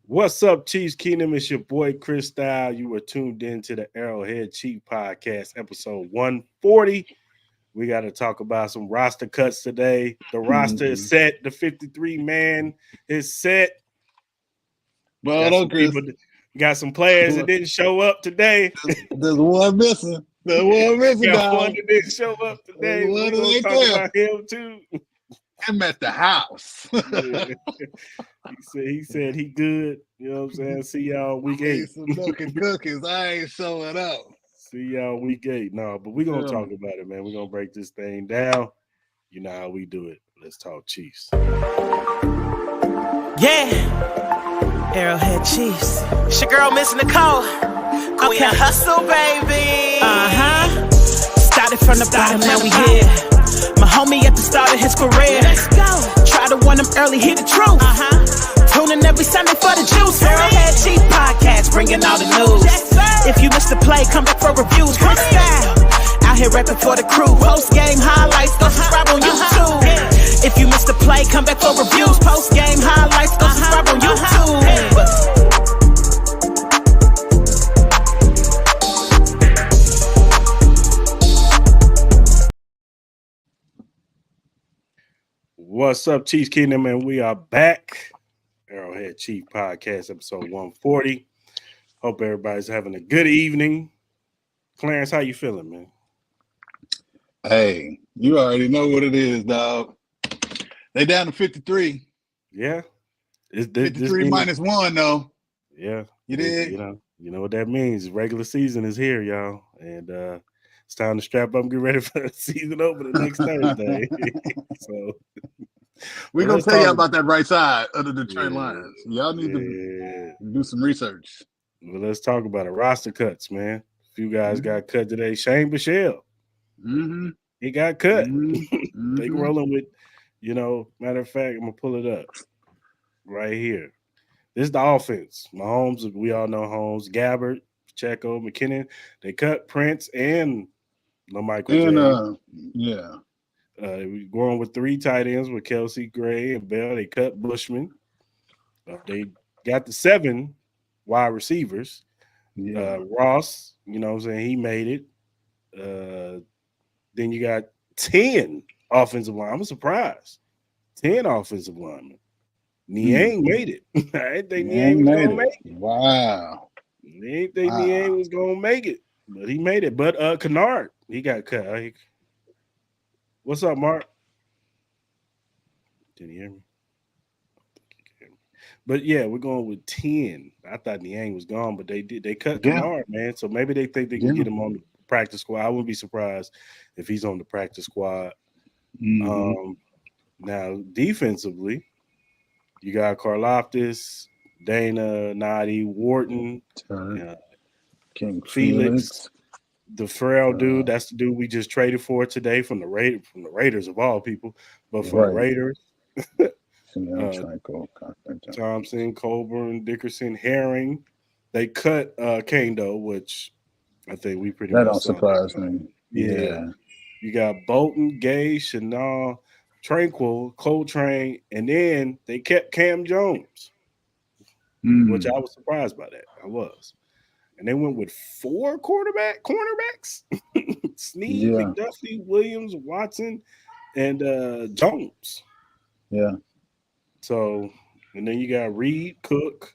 What's up, Chiefskingdom? It's your boy Cris Style. You are tuned in to the Arrrowhead Chief Podcast, episode 140. We got to talk about some roster cuts today. The roster is set. The 53 man is set. Well, no, Chris. Got some players that didn't show up today. There's one missing. There's one missing. Got one that didn't show up today. We're going to talk about him too. I'm at the house. He said he good. You know what I'm saying? See y'all week 8. Some milk and cookies. I ain't showing up. See y'all week 8. No, but we're going to talk about it, man. We're going to break this thing down. You know how we do it. Let's talk Chiefs. Yeah. Arrowhead Chiefs. It's your girl, Miss Nicole. Queen of Hustle, baby. Started from the bottom, now we here. My homie at the start of his career. Let's go. Try to warn him early, hear the truth. Tune in every Sunday for the juice. Arrowhead Chief Podcast, bringing all the news. If you missed the play, come back for reviews. Cris Style, out here rapping for the crew. Post-game highlights, go subscribe on YouTube. If you missed the play, come back for reviews. Post-game highlights, go subscribe on YouTube. What's up, Chiefskingdom, and we are back. Arrowhead Chief Podcast, episode 140. Hope everybody's having a good evening. Clarence, how you feeling, man? Hey, you already know what it is, dog. They down to 53. Yeah. 53 minus 1, though. Yeah. You did? You know what that means. Regular season is here, y'all. And it's time to strap up and get ready for the season opener next Thursday. So we're going to tell you about that right side of the Detroit Lions. Y'all need to do some research. Well, let's talk about it. Roster cuts, man. A few guys got cut today. Shane Bichelle. He got cut. They rolling with, matter of fact, I'm going to pull it up right here. This is the offense. Mahomes, we all know Holmes, Gabbert, Pacheco, McKinnon. They cut Prince and Michael. We're going with 3 tight ends with Kelsey, Gray, and Bell. They cut Bushman. They got the 7 wide receivers. Ross, you know what I'm saying? He made it. Then you got 10 offensive linemen. I'm surprised. 10 offensive linemen. Niang made it. I didn't think Niang was going to make it. Wow. I didn't think Niang was going to make it, but he made it. But Kennard, he got cut. What's up, Mark? Can you hear me? But yeah, we're going with 10. I thought Niang was gone, but they cut Kennard, man. So maybe they think they can get him on the practice squad. I wouldn't be surprised if he's on the practice squad. Now, defensively, you got Karlaftis, Dana, Nadi, Wharton, King Felix, the frail dude. That's the dude we just traded for today from the Raiders of all people, but from the Raiders. Thompson, Colburn, Dickerson, Herring. They cut Kando, which I think we pretty much don't surprise me. Yeah. You got Bolton, Gay, Chanel, Tranquil, Coltrane, and then they kept Cam Jones, which I was surprised by that. I was. And they went with 4 cornerbacks. Snead, McDuffie, Williams, Watson, and Jones. Yeah. So, and then you got Reed, Cook,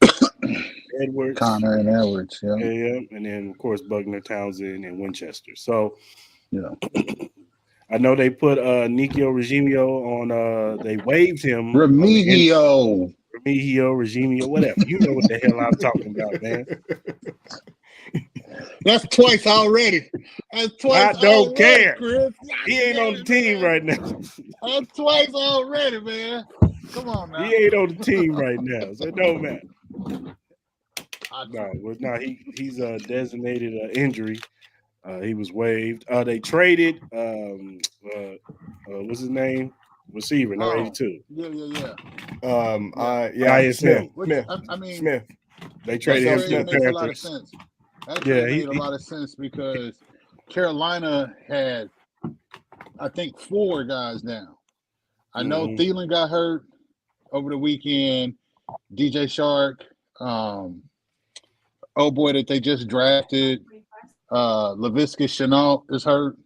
Edwards. Connor and Edwards, yeah. And then, of course, Buckner, Townsend, and Winchester. So, I know they put Nikio Regimio on they waived him. Remigio, whatever. You know what the hell I'm talking about, man. That's twice already. That's twice. I don't care. Chris. He ain't on the team right now. That's twice already, man. Come on now. He ain't on the team right now, so it don't matter. He's designated injury. He was waived. They traded what's his name? Receiver, number 82. Smith. Smith. They traded him to the Panthers. A lot of Panthers. sense. That made a lot of sense because Carolina had, I think, 4 guys down. I know Thielen got hurt over the weekend. DJ Shark, Oh boy, that they just drafted, Laviska Shenault is hurt.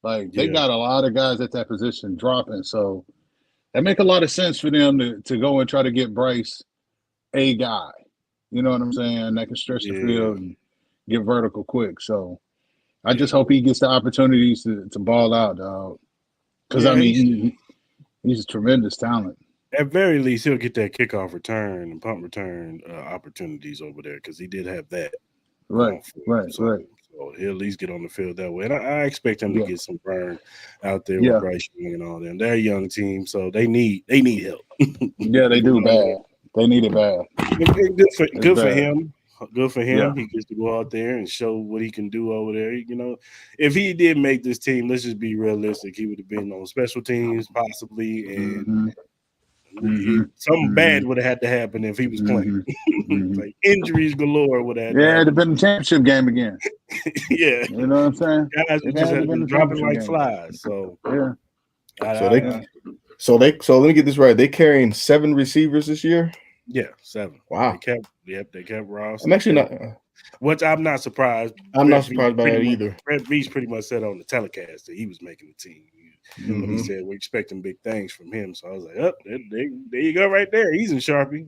Like they got a lot of guys at that position dropping, so that make a lot of sense for them to go and try to get Bryce a guy. You know what I'm saying? That can stretch the field and get vertical quick. So I just hope he gets the opportunities to ball out, dog. Because I mean, he's a tremendous talent. At very least, he'll get that kickoff return and punt return opportunities over there because he did have that. Right. So he'll at least get on the field that way. And I expect him to get some burn out there with Bryce Young and all them. They're a young team, so they need help. Yeah, they do bad. They need it bad. Good for him. Good for him. Yeah. He gets to go out there and show what he can do over there. You know, if he did make this team, let's just be realistic. He would have been on special teams possibly, and something bad would have had to happen if he was playing. Like injuries galore would have. Yeah, it'd have been a championship game again. Yeah, you know what I'm saying. Guys just had been dropping like flies. So so let me get this right. They carrying 7 receivers this year. Yeah, 7. Wow. They kept Ross. I'm actually not. Which I'm not surprised. I'm not surprised by that either. Brett Veach pretty much said on the telecast that he was making the team. He said we're expecting big things from him. So I was like, oh, there you go, right there. He's in Sharpie.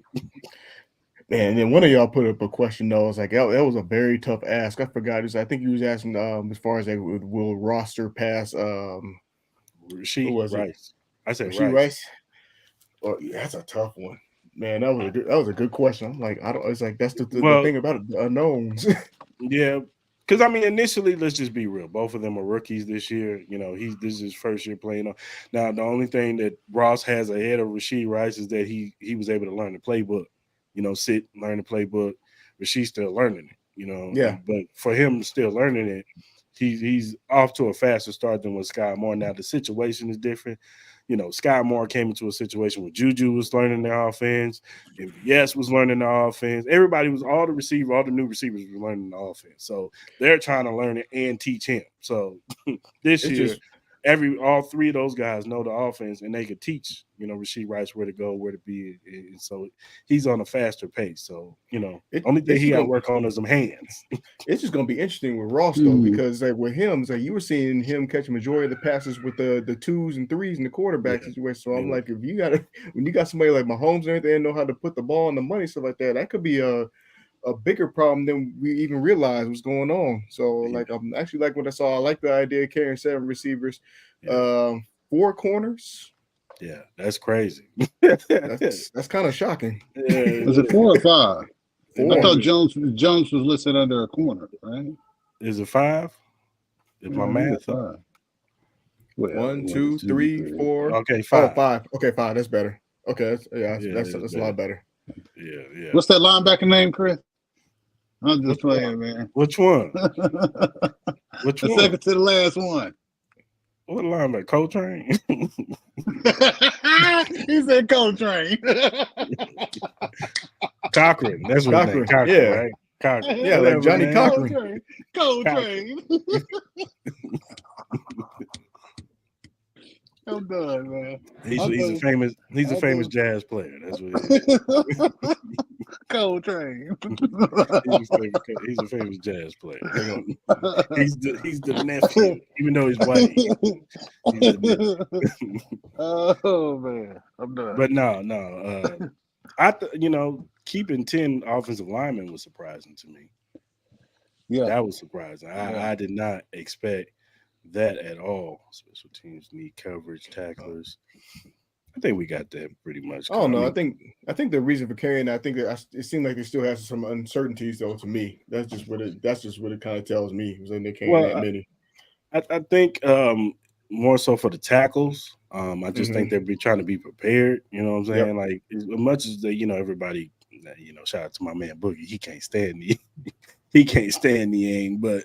Man, and then one of y'all put up a question though. I was like, that was a very tough ask. I forgot. I think he was asking as far as will roster pass Rasheed Rice. I said Rasheed Rice. Oh, yeah, that's a tough one. Man, that was a good question. I'm like, it's like that's the thing about it, the unknowns. Yeah. Because I mean, initially, let's just be real. Both of them are rookies this year. You know, this is his first year playing. Now, the only thing that Ross has ahead of Rasheed Rice is that he was able to learn the playbook. You know, learn the playbook. Rasheed's still learning it. You know, but for him still learning it, he's off to a faster start than with Sky Moore. Now the situation is different. You know, Sky Moore came into a situation where Juju was learning the offense, and Yes was learning the offense. All the new receivers were learning the offense. So they're trying to learn it and teach him. So this year, all 3 of those guys know the offense, and they could teach, you know, Rasheed Rice where to go, where to be. And so he's on a faster pace. So, you know, only thing he got to work on is some hands. It's just going to be interesting with Ross, though, because like with him, it's like you were seeing him catch a majority of the passes with the 2s and 3s in the quarterback situation. So I'm like, when you got somebody like Mahomes and everything, know how to put the ball in the money, stuff like that could be a bigger problem than we even realized was going on. So like I'm actually like what I saw. I like the idea of carrying 7 receivers, 4 corners. Yeah, that's crazy. that's kind of shocking. Is it 4 or 5? 4. I thought Jones was listed under a corner, right? Is it 5? Is my math up? 1, 2, 3, 4. Okay, 5. Oh, 5. Okay, 5. That's better. Okay, that's a lot better. Yeah. What's that linebacker name, Chris? I'm just playing, man. Which one? Which the one? Second to the last one. What linebacker? Coltrane? He said Coltrane. Cochran. That's what his name. Cochran, right? Cochran. Yeah, like Johnny Cochran. Coltrane. I'm done, man. He's a famous jazz player. That's what he is. Coltrane. He's a famous jazz player. He's the nephew, even though he's white. Oh man, I'm done. But no. Keeping 10 offensive linemen was surprising to me. Yeah, that was surprising. I did not expect that at all. Special teams need coverage, tacklers. I think we got that pretty much. Oh no, I think the reason for carrying that, I think that it seemed like they still has some uncertainties though. To me, that's just what it kind of tells me. Was they carrying that many. I think more so for the tackles. I just think they'll be trying to be prepared. You know what I'm saying? Yep. Like as much as everybody, shout out to my man Boogie. He can't stand the aim, but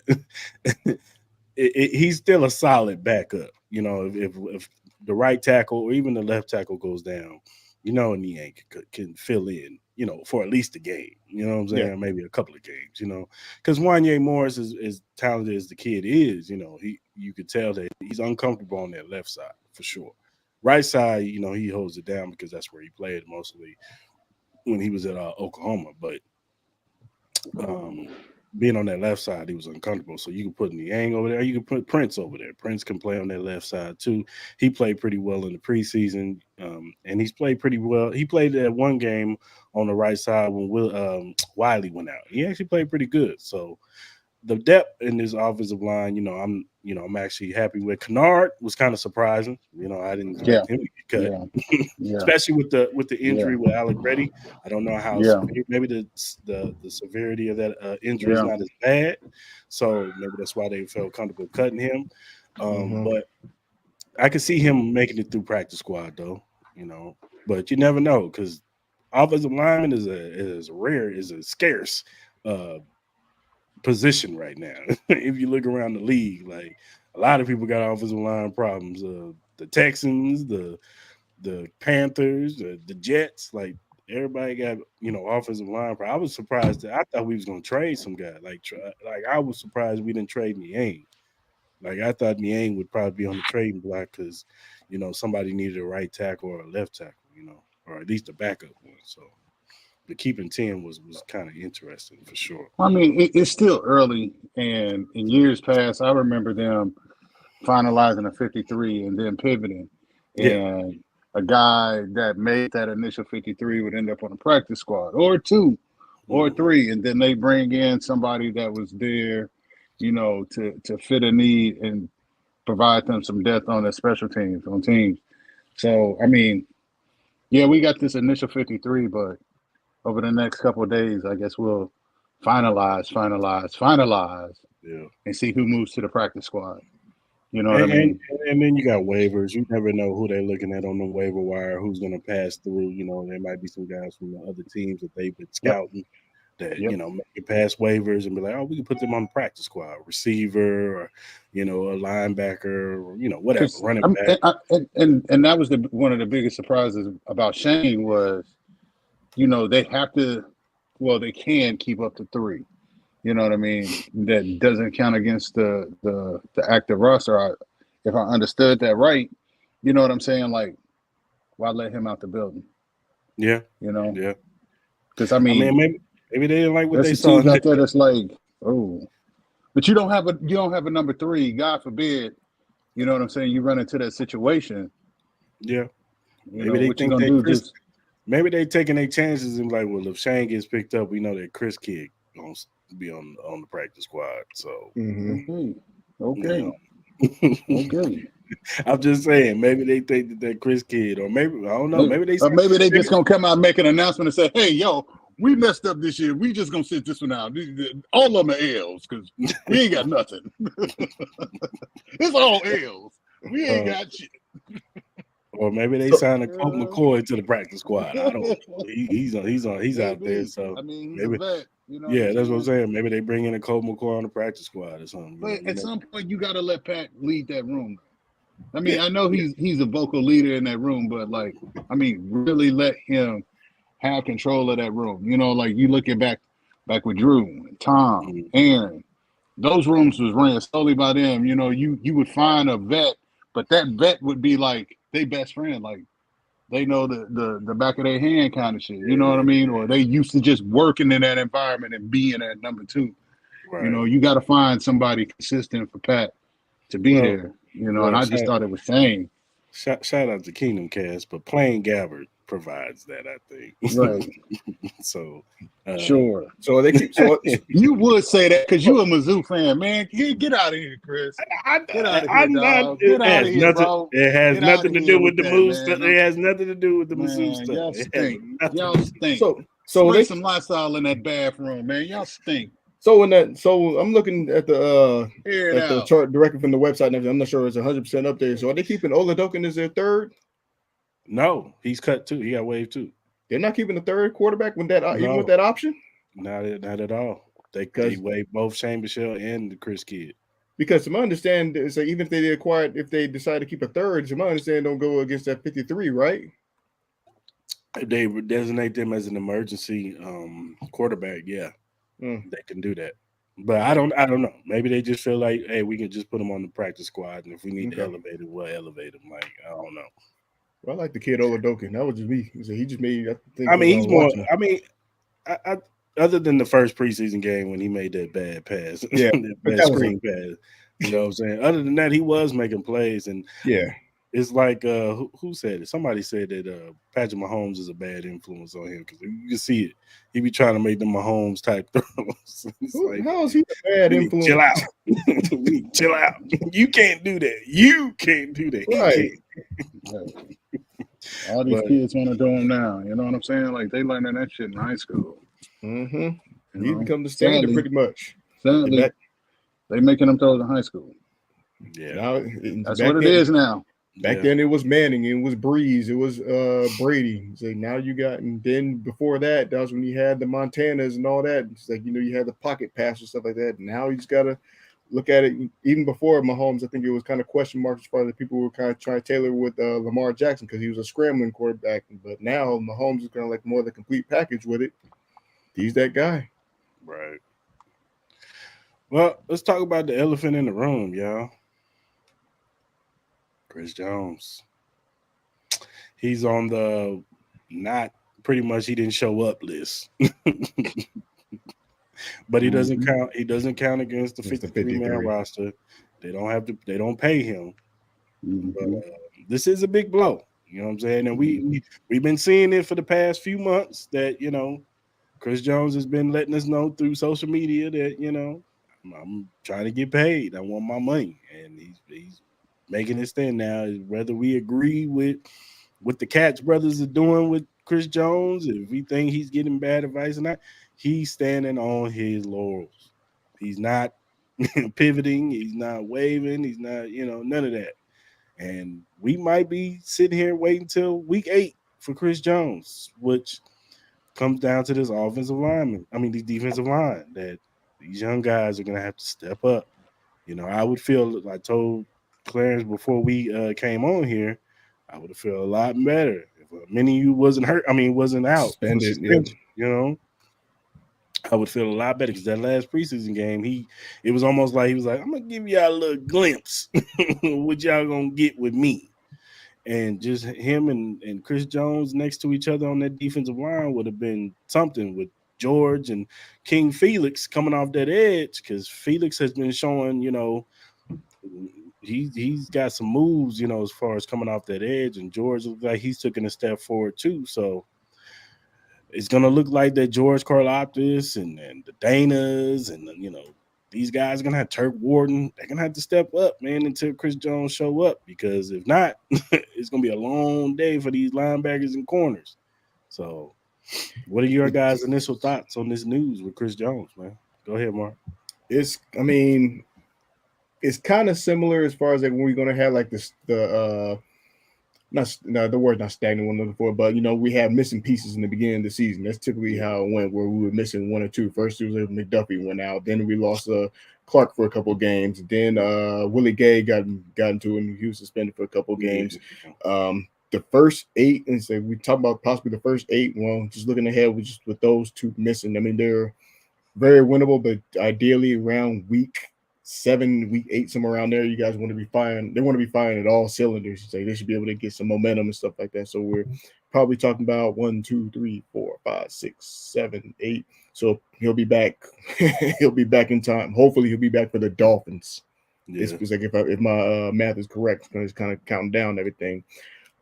he's still a solid backup. If the right tackle or even the left tackle goes down, and he can fill in, for at least a game. You know what I'm saying? Yeah. Maybe a couple of games, because Wanye Morris is as talented as the kid is, you could tell that he's uncomfortable on that left side for sure. Right side, he holds it down because that's where he played mostly when he was at Oklahoma. But being on that left side, he was uncomfortable. So you can put Niang over there, you can put Prince over there. Prince can play on that left side too. He played pretty well in the preseason, and he's played pretty well. He played that one game on the right side when Wiley went out. He actually played pretty good. So the depth in this offensive line, I'm actually happy with. Kennard was kind of surprising. I didn't expect him to get cut, especially with the injury with Alec Reddy. I don't know how severe. Maybe the severity of that injury is not as bad, so maybe that's why they felt comfortable cutting him. But I could see him making it through practice squad, though. But you never know because offensive lineman is a scarce position right now. If you look around the league, like a lot of people got offensive line problems. The Texans, the Panthers, the Jets, like everybody got offensive line problems. I was surprised I thought we was gonna trade some guy. Like I was surprised we didn't trade Niang. Like I thought Niang would probably be on the trading block because somebody needed a right tackle or a left tackle, or at least a backup one. So the keeping 10 was kind of interesting for sure. I mean, it's still early, and in years past, I remember them finalizing a 53 and then pivoting. And a guy that made that initial 53 would end up on a practice squad or two or three, and then they bring in somebody that was there, to fit a need and provide them some depth on their special teams, on teams. So, I mean, we got this initial 53, but over the next couple of days, I guess we'll finalize, and see who moves to the practice squad. You know what I mean? And then you got waivers. You never know who they're looking at on the waiver wire, who's going to pass through. There might be some guys from the other teams that they've been scouting that, make it past waivers and be like, oh, we can put them on the practice squad, receiver or, a linebacker or, whatever, running back. And that was one of the biggest surprises about Shane was, they have to, they can keep up to 3. You know what I mean? That doesn't count against the active roster. If I understood that right, you know what I'm saying? Like, why let him out the building? Yeah. Yeah. Because I mean, maybe they didn't like what they saw out there. That's like, but you don't have a number 3. God forbid. You know what I'm saying? You run into that situation. Yeah. Maybe they taking their chances and like, well, if Shane gets picked up, we know that Chris Kidd gonna be on the practice squad. So okay. I'm just saying, maybe they think that Chris Kidd, or maybe I don't know, maybe they just gonna come out and make an announcement and say, "Hey, yo, we messed up this year. We just gonna sit this one out. All of them are L's because we ain't got nothing. It's all L's. We ain't got shit." Or maybe they signed a Colt McCoy to the practice squad. I don't know. He's out there. So I mean, maybe, vet, that's what I'm saying. Maybe they bring in a Colt McCoy on the practice squad or something. But at some point, you got to let Pat lead that room. I mean, I know he's a vocal leader in that room, but really let him have control of that room. Like you look at back with Drew, Tom, Aaron, those rooms was ran solely by them. You would find a vet, but that vet would be like their best friend, like they know the back of their hand kind of shit. You know what I mean? Or they used to just working in that environment and being at number 2. Right. You got to find somebody consistent for Pat to be there. And I just thought it was Shane. Shout out to Kingdom Cast, but Plain Gabbard provides that, I think. Right. So sure. So they keep. So you would say that because you're a Mizzou fan, man. Get out of here, Chris. Get out of here, dog. Get out of here, bro. It has nothing to do with the Moose stuff. It has nothing to do with the Mizzou stuff. Y'all stink. Y'all stink. So they some Lysol in that bathroom, man. Y'all stink. So I'm looking at the chart directly from the website and everything. I'm not sure it's 100% updated. So are they keeping Oladokin as their third? No, he's cut too. He got waived too. They're not keeping the third quarterback with that even with that option? Not at all. They waived both Shane Bichelle and Chris Kidd. Because to my understanding, so even if they decide to keep a third, to my understanding, don't go against that 53, right? If they designate them as an emergency quarterback, they can do that. But I don't know. Maybe they just feel like, hey, we can just put him on the practice squad, and if we need to elevate him, we'll elevate him. Like, I don't know. Well, I like the kid Oladokin. That was just me. He just made. I mean, he's more. I mean, other than the first preseason game when he made that bad pass, that screen pass. You know what I'm saying? Other than that, he was making plays, and it's like who said it? Somebody said that Patrick Mahomes is a bad influence on him because you can see it. He be trying to make them Mahomes type throws. How is he a bad influence? Chill out. Chill out. You can't do that. You can't do that. Right. All these kids want to do them now. You know what I'm saying? Like they learning that shit in high school. Mm-hmm. He become the standard pretty much. Sadly, they making them throws in high school. Yeah, that's what it is now. Back then it was Manning, it was Breeze, it was Brady. So now you got, and then before that, that was when you had the Montanas and all that. It's like, you had the pocket pass and stuff like that. Now you just gotta look at it. Even before Mahomes, I think it was kind of question marks as far as people were kind of trying to tailor with Lamar Jackson because he was a scrambling quarterback. But now Mahomes is kind of like more of the complete package with it. He's that guy. Right. Well, let's talk about the elephant in the room, y'all. Chris Jones. He's on the pretty much he didn't show up list. But he doesn't count. He doesn't count against the 53-man roster. They don't pay him. But this is a big blow. You know what I'm saying? And we've been seeing it for the past few months that, Chris Jones has been letting us know through social media that, I'm trying to get paid. I want my money. And he's making it stand now. Whether we agree with what the Katz brothers are doing with Chris Jones, if we think he's getting bad advice or not, he's standing on his laurels. He's not pivoting. He's not waving. He's not, none of that. And we might be sitting here waiting till week 8 for Chris Jones, which comes down to this defensive line that these young guys are going to have to step up. I would feel, I told Clarence before we came on here, I would have felt a lot better if many of you wasn't hurt. Wasn't out. Suspended. I would feel a lot better because that last preseason game, it was almost like he was like, I'm gonna give y'all a little glimpse what y'all gonna get with me. And just him and Chris Jones next to each other on that defensive line would have been something with George and King Felix coming off that edge because Felix has been showing, he's got some moves, as far as coming off that edge, and George looks like he's taking a step forward too. So it's gonna look like that George Karlaftis and the Danas and these guys are gonna have Turk Warden. They're gonna have to step up, man, until Chris Jones show up, because if not, it's gonna be a long day for these linebackers and corners. So what are your guys' initial thoughts on this news with Chris Jones, man? Go ahead, Mark. It's kind of similar as far as like when we're gonna have like the word not stagnant one looking for, but we have missing pieces in the beginning of the season. That's typically how it went, where we were missing one or two. First it was McDuffie went out, then we lost Clark for a couple of games, then Willie Gay got into it and he was suspended for a couple of games. The first 8, and so we talk about possibly the first 8. Well, just looking ahead with those 2 missing, they're very winnable, but ideally around week 7, week 8, somewhere around there, you guys want to be firing. They want to be firing at all cylinders. So they should be able to get some momentum and stuff like that. So we're probably talking about 1, 2, 3, 4, 5, 6, 7, 8. So he'll be back. He'll be back in time. Hopefully he'll be back for the Dolphins. Yeah. It's like if my math is correct, it's kind of counting down everything.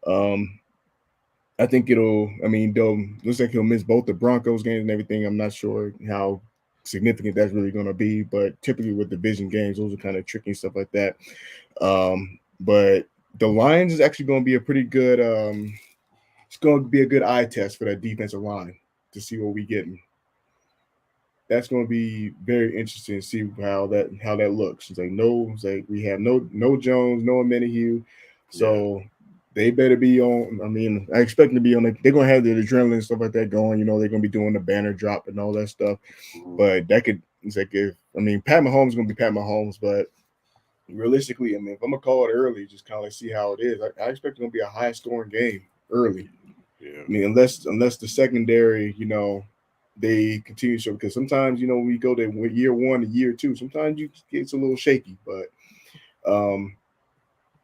I think looks like he'll miss both the Broncos games and everything. I'm not sure how significant that's really going to be, but typically with division games, those are kind of tricky, stuff like that. But the Lions is actually going to be a pretty good it's going to be a good eye test for that defensive line to see what we get. That's going to be very interesting to see how that looks. It's like we have no Jones, no Menahue, so they better be on. I expect them to be on it. They're going to have the adrenaline and stuff like that going. They're going to be doing the banner drop and all that stuff. But that could, it's like Pat Mahomes is going to be Pat Mahomes. But realistically, if I'm going to call it early, just kind of like see how it is, I expect it going to be a high scoring game early. Yeah. Unless the secondary, they continue to show, because sometimes, when we go to year 1 to year 2, sometimes it's a little shaky. But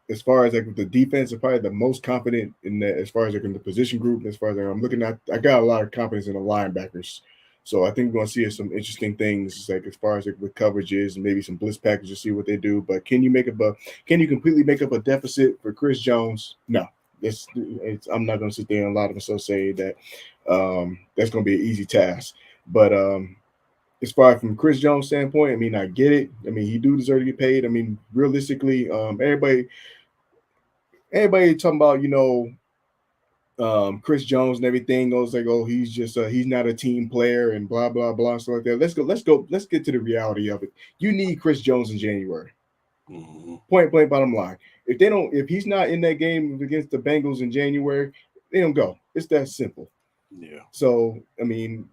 as far as like the defense, I'm probably the most confident in that. As far as like in the position group, as far as I'm looking at, I got a lot of confidence in the linebackers. So I think we're going to see some interesting things, like as far as with coverages and maybe some blitz packages, see what they do. But can you completely make up a deficit for Chris Jones? No. I'm not going to sit there and a lot of us so say that that's going to be an easy task. But as far as from Chris Jones' standpoint, I mean, I get it. I mean, he do deserve to get paid. I mean, realistically, everybody talking about, Chris Jones and everything goes like, oh, he's just he's not a team player and blah blah blah stuff like that. Let's get to the reality of it. You need Chris Jones in January. Mm-hmm. Point blank, bottom line. If he's not in that game against the Bengals in January, they don't go. It's that simple. Yeah. So I mean,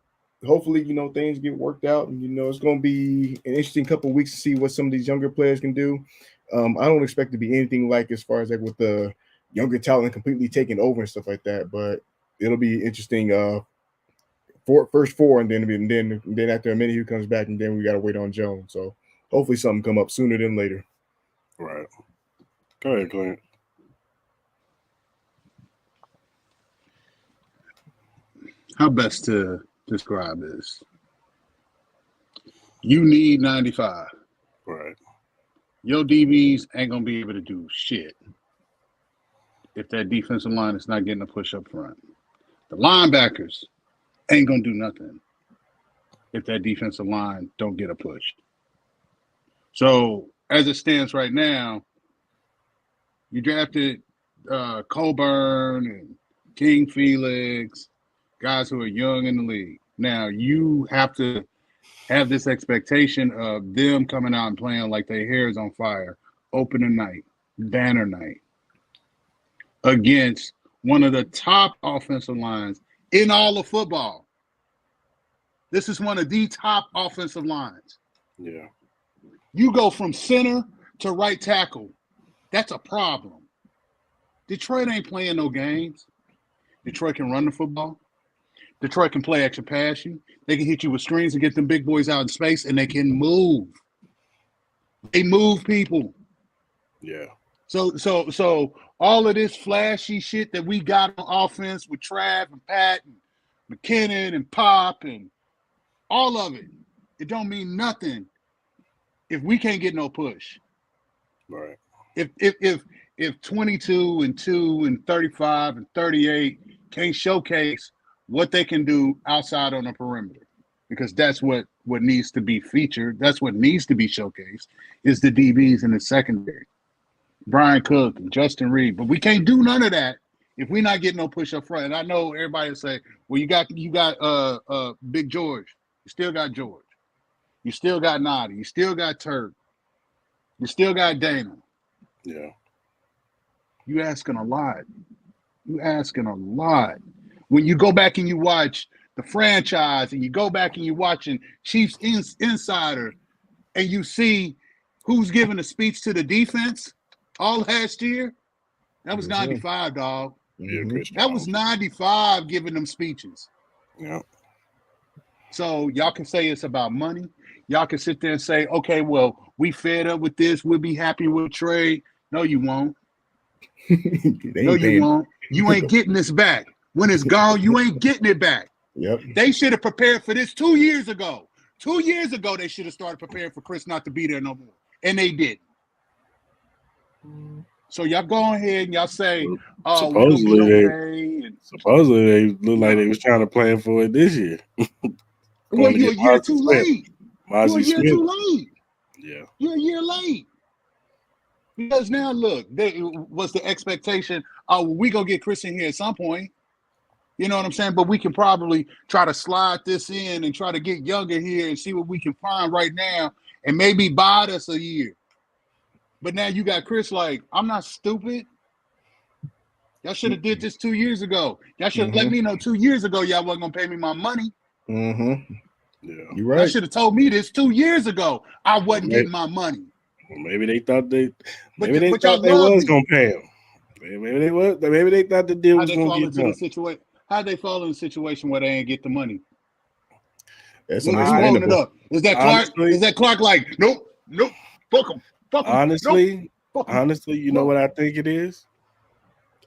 hopefully, things get worked out, and it's going to be an interesting couple of weeks to see what some of these younger players can do. I don't expect to be anything like as far as like with the younger talent completely taking over and stuff like that, but it'll be interesting. First four, and then after a minute, he comes back, and then we got to wait on Jones. So hopefully, something come up sooner than later. Right. Go ahead, Clint. How best to describe this? You need 95. Right. Your DBs ain't gonna be able to do shit if that defensive line is not getting a push up front. The linebackers ain't gonna do nothing if that defensive line don't get a push. So as it stands right now, you drafted Coburn and King Felix, guys who are young in the league. Now you have to have this expectation of them coming out and playing like their hair is on fire, opening night, banner night, against one of the top offensive lines in all of football. This is one of the top offensive lines. Yeah. You go from center to right tackle. That's a problem. Detroit ain't playing no games. Detroit can run the football. Detroit can play extra passing. They can hit you with screens and get them big boys out in space, and they can move. They move people. Yeah. So all of this flashy shit that we got on offense with Trav and Pat and McKinnon and Pop and all of it, it don't mean nothing if we can't get no push. Right. If 22 and 2 and 35 and 38 can't showcase what they can do outside on the perimeter, because that's what needs to be featured. That's what needs to be showcased is the DBs in the secondary. Brian Cook and Justin Reed. But we can't do none of that if we're not getting no push up front. And I know everybody will say, well, you got Big George. You still got George. You still got Noddy. You still got Turk. You still got Dana. Yeah. You asking a lot. You asking a lot. When you go back and you watch the franchise and you go back and you're watching Chiefs Insider and you see who's giving a speech to the defense all last year, that was 95, dog. Yeah, that was 95 giving them speeches. Yeah. So y'all can say it's about money. Y'all can sit there and say, okay, well, we fed up with this. We'll be happy with a trade. No, you won't. No, you won't. You ain't getting this back. When it's gone, you ain't getting it back. Yep. They should have prepared for this 2 years ago. 2 years ago, they should have started preparing for Chris not to be there no more. And they didn't. So y'all go ahead and y'all say, oh, supposedly they look like they was trying to plan for it this year. Well, you're a year too late. You're a year too late. Yeah. You're a year late. Because now, look, was the expectation, oh, we going to get Chris in here at some point. You know what I'm saying? But we can probably try to slide this in and try to get younger here and see what we can find right now and maybe buy us a year. But now you got Chris like, I'm not stupid. Y'all should have did this 2 years ago. Y'all should have let me know 2 years ago y'all wasn't going to pay me my money. Mm-hmm. Yeah. You're right. Y'all should have told me this 2 years ago. I wasn't getting my money. Well, maybe they thought they was gonna pay him. Maybe they thought the deal was gonna get done. How'd they fall in a situation where they ain't get the money? That's who's holding it up? Is that Clark? Is that Clark like, nope, fuck him. Honestly, you know what I think it is?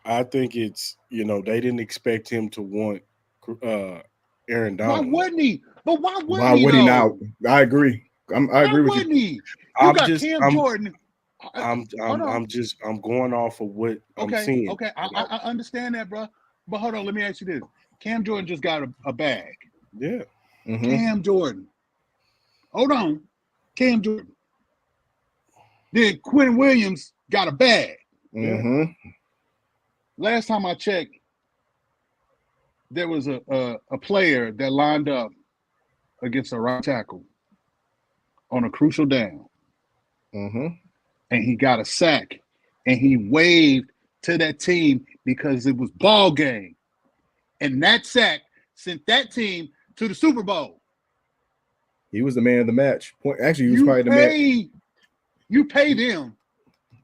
I think it's, they didn't expect him to want Aaron Donald. Why wouldn't he? But why wouldn't Why would he not? I agree. I agree with you. He? You got Cam Jordan. I'm going off of what I'm seeing. Okay, I understand that, bro. But hold on, let me ask you this: Cam Jordan just got a bag. Yeah. Mm-hmm. Cam Jordan. Hold on, Cam Jordan. Then Quinn Williams got a bag. Mm-hmm. Last time I checked, there was a player that lined up against a right tackle on a crucial down. Mm-hmm. And he got a sack, and he waved to that team because it was ball game. And that sack sent that team to the Super Bowl. He was the man of the match. Actually, he was probably the man. You pay them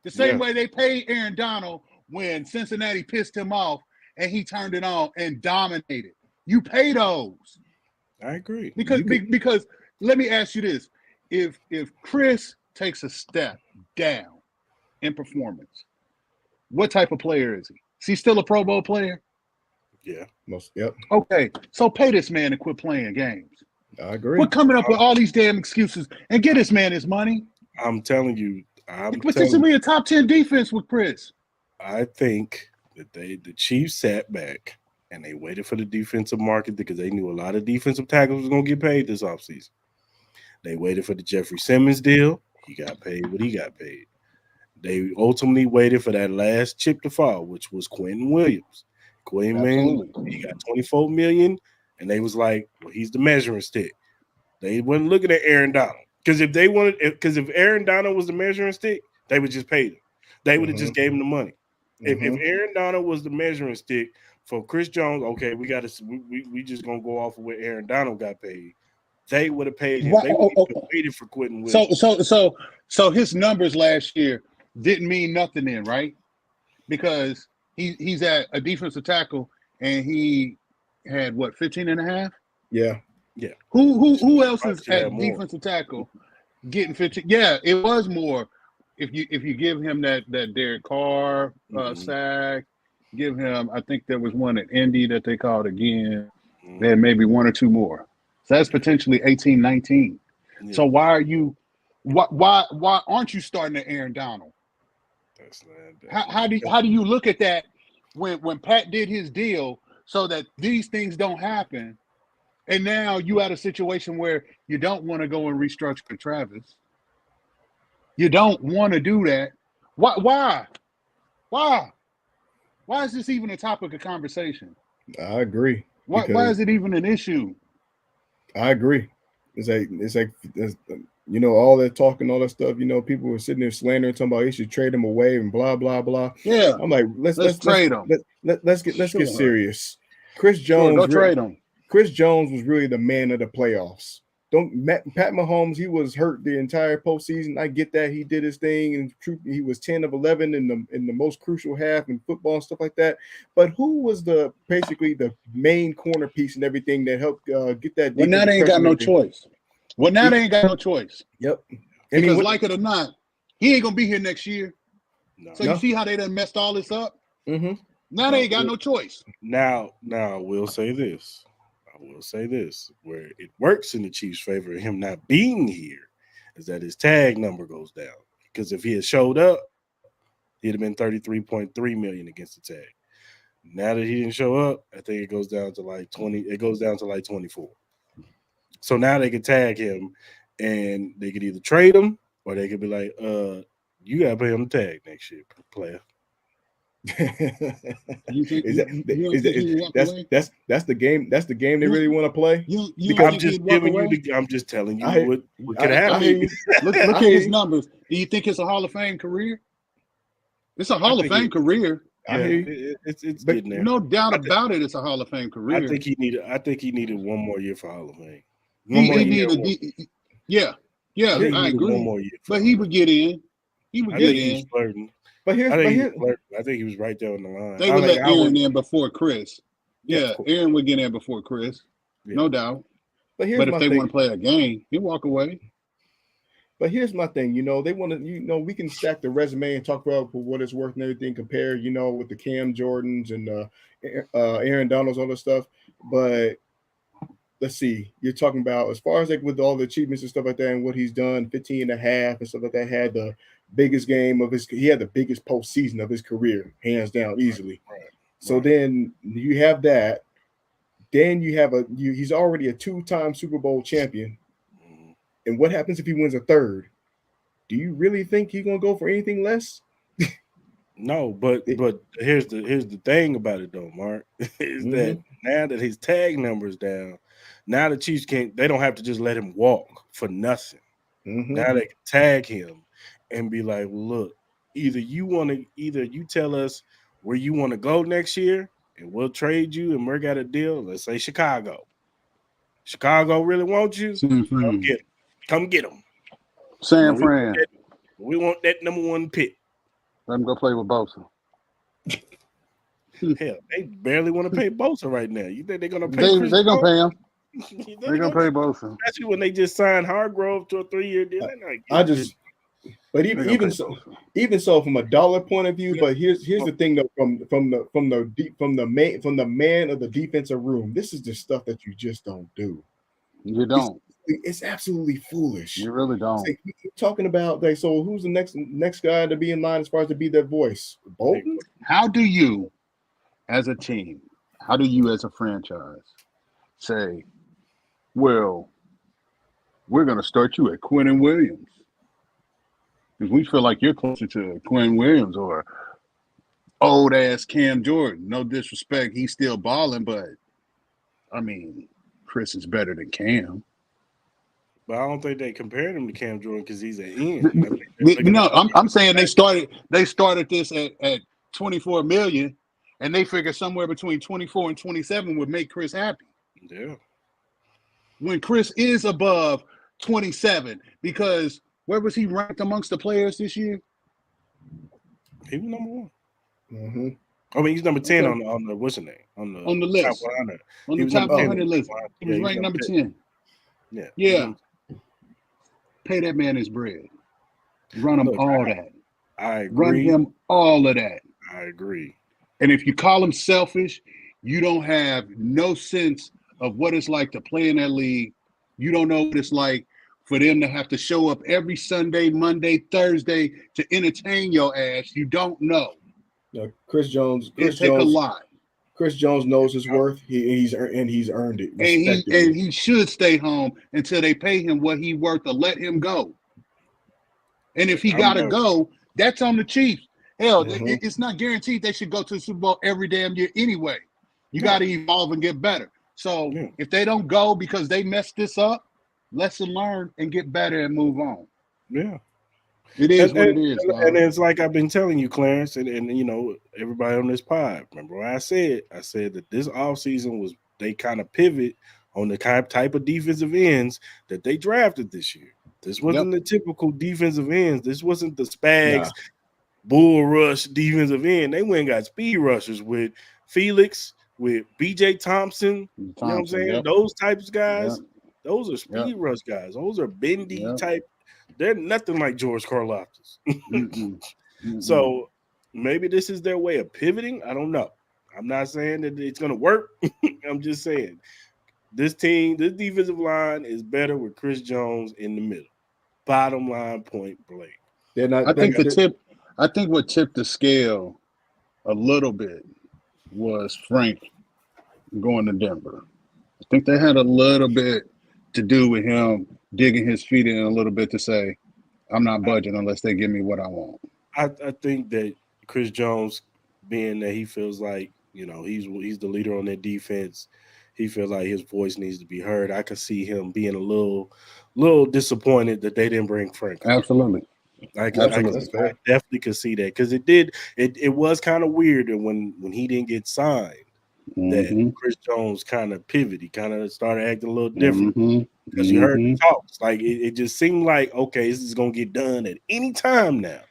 the same way they paid Aaron Donald when Cincinnati pissed him off and he turned it on and dominated. You pay those. I agree. Because let me ask you this. If Cris takes a step down in performance, what type of player is he? Is he still a Pro Bowl player? Yeah. Yep. Okay, so pay this man and quit playing games. I agree. We're coming up with all these damn excuses and get this man his money. I'm telling you. But this will be a top 10 defense with Cris. I think that the Chiefs sat back and they waited for the defensive market because they knew a lot of defensive tackles was going to get paid this offseason. They waited for the Jeffrey Simmons deal. He got paid what he got paid. They ultimately waited for that last chip to fall, which was Quentin Williams. Quentin, he got $24 million, and they was like, well, he's the measuring stick. They wasn't looking at Aaron Donald. Because if Aaron Donald was the measuring stick, they would just pay him. They would have just gave him the money. If Aaron Donald was the measuring stick for Chris Jones, okay, we just gonna go off of what Aaron Donald got paid. They would have paid him. They would have waited for Quentin Williams. So his numbers last year didn't mean nothing then, right? Because he's at a defensive tackle and he had what, 15 and a half? Yeah. Yeah. Who else is at defensive tackle getting 15? Yeah, it was more. If you give him that Derek Carr sack, give him, I think there was one at Indy that they called again. They had maybe one or two more. So that's potentially 18, 19. Yeah. So why aren't you starting at Aaron Donald? How do you look at that when Pat did his deal so that these things don't happen? And now you had a situation where you don't want to go and restructure Travis. You don't want to do that. Why? Why is this even a topic of conversation? I agree. Why is it even an issue? I agree. It's like you know, all that talking, all that stuff. You know, people were sitting there slandering, talking about he should trade him away and blah blah blah. Yeah, I'm like, let's trade him. Let's get serious. Chris Jones, go trade him. Chris Jones was really the man of the playoffs. Pat Mahomes, he was hurt the entire postseason. I get that. He did his thing, and he was 10 of 11 in the most crucial half in football and stuff like that. But who was basically the main corner piece and everything that helped get that? Well, now they ain't got no choice. Yep. Because like it or not, he ain't gonna be here next year. No. So you see how they done messed all this up? Mm-hmm. Now they ain't got no choice. Now I will say this. Where it works in the Chiefs' favor, him not being here, is that his tag number goes down. Because if he had showed up, he'd have been $33.3 million against the tag. Now that he didn't show up, I think it goes down to like 20. It goes down to like 24. So now they could tag him, and they could either trade him or they could be like, you gotta pay him the tag next year, player. That's the game. That's the game they really want to play. I'm just telling you what could happen. Look at his numbers. Do you think it's a Hall of Fame career? It's a Hall of Fame career. It's getting there. No doubt about it. It's a Hall of Fame career. I think he needed one more year for Hall of Fame. Yeah, I agree. One more year, but he would get in. He would get in. I think he was right there on the line. They would let Aaron in before Cris. Yeah, Aaron would get in before Cris, no doubt. But if they want to play a game, he'll walk away. But here's my thing, they want to, we can stack the resume and talk about what it's worth and everything, compare, with the Cam Jordans and Aaron Donalds, all that stuff. But let's see, you're talking about as far as like with all the achievements and stuff like that and what he's done, 15 and a half and stuff like that, had the biggest game of he had the biggest postseason of his career, hands down, easily. Right. So then you have that. Then you have he's already a 2-time Super Bowl champion. Mhm. And what happens if he wins a third? Do you really think he's gonna go for anything less? No, but here's the thing about it though, Mark, is that now that his tag number's down, now the Chiefs they don't have to just let him walk for nothing. Now they can tag him and be like, look, either you tell us where you want to go next year and we'll trade you and work out a deal. Let's say Chicago. Chicago really wants you. Come get him. San Fran. We want that number 1 pick. Let him go play with Bosa. Hell, they barely want to pay Bosa right now. You think they're gonna pay? They're gonna pay him. They're gonna pay Bosa, especially when they just signed Hargrove to a 3-year deal. Even so, from a dollar point of view. But here's the thing though, from the man of the defensive room, this is the stuff that you just don't do. You don't. It's absolutely foolish. You really don't. Like, we're talking about so who's the next guy to be in line as far as to be that voice? Bolton? How do you, as a team, how do you as a franchise say, well, we're going to start you at Quentin Williams? Because we feel like you're closer to Quentin Williams or old ass Cam Jordan. No disrespect, he's still balling, but I mean, Chris is better than Cam. But I don't think they compared him to Cam Jordan because he's an end. No, I'm saying they started this at 24 million, and they figured somewhere between 24 and 27 would make Chris happy. Yeah. When Chris is above 27, because where was he ranked amongst the players this year? He was number 1. Mm-hmm. I mean, he's number 10 on the what's his name on the list, top 100. On the top 100 list. He was ranked number 10. Yeah. Pay that man his bread. Run him all that. I agree. Run him all of that. I agree. And if you call him selfish, you don't have no sense of what it's like to play in that league. You don't know what it's like for them to have to show up every Sunday, Monday, Thursday to entertain your ass. You don't know. Chris Jones. It take a lot. Chris Jones knows his worth. He's earned it. And he should stay home until they pay him what he worth to let him go. And if he gotta go, that's on the Chiefs. Hell, it's not guaranteed they should go to the Super Bowl every damn year anyway. You got to evolve and get better. So if they don't go because they messed this up, lesson learned and get better and move on. Yeah. It is what it is. And it's like I've been telling you, Clarence, and you know, everybody on this pod. Remember what I said? I said that this offseason was they kind of pivot on the type of defensive ends that they drafted this year. This wasn't the typical defensive ends. This wasn't the Spags bull rush defensive end. They went and got speed rushers with Felix, with BJ Thompson. You know what I'm saying? Those types of guys. Those are speed rush guys. Those are bendy type. They're nothing like George Karlaftis. So maybe this is their way of pivoting. I don't know. I'm not saying that it's going to work. I'm just saying this defensive line is better with Chris Jones in the middle. Bottom line, point blank. I think what tipped the scale a little bit was Frank going to Denver. I think they had a little bit to do with him digging his feet in a little bit to say, I'm not budging unless they give me what I want. I think that Chris Jones, being that he feels like, you know, he's the leader on their defense, he feels like his voice needs to be heard. I could see him being a little disappointed that they didn't bring Frank. Absolutely. I definitely could see that because it was kind of weird that when he didn't get signed, that Chris Jones kind of pivoted. He kind of started acting a little different because you heard the talks. Like it just seemed like, okay, this is gonna get done at any time now.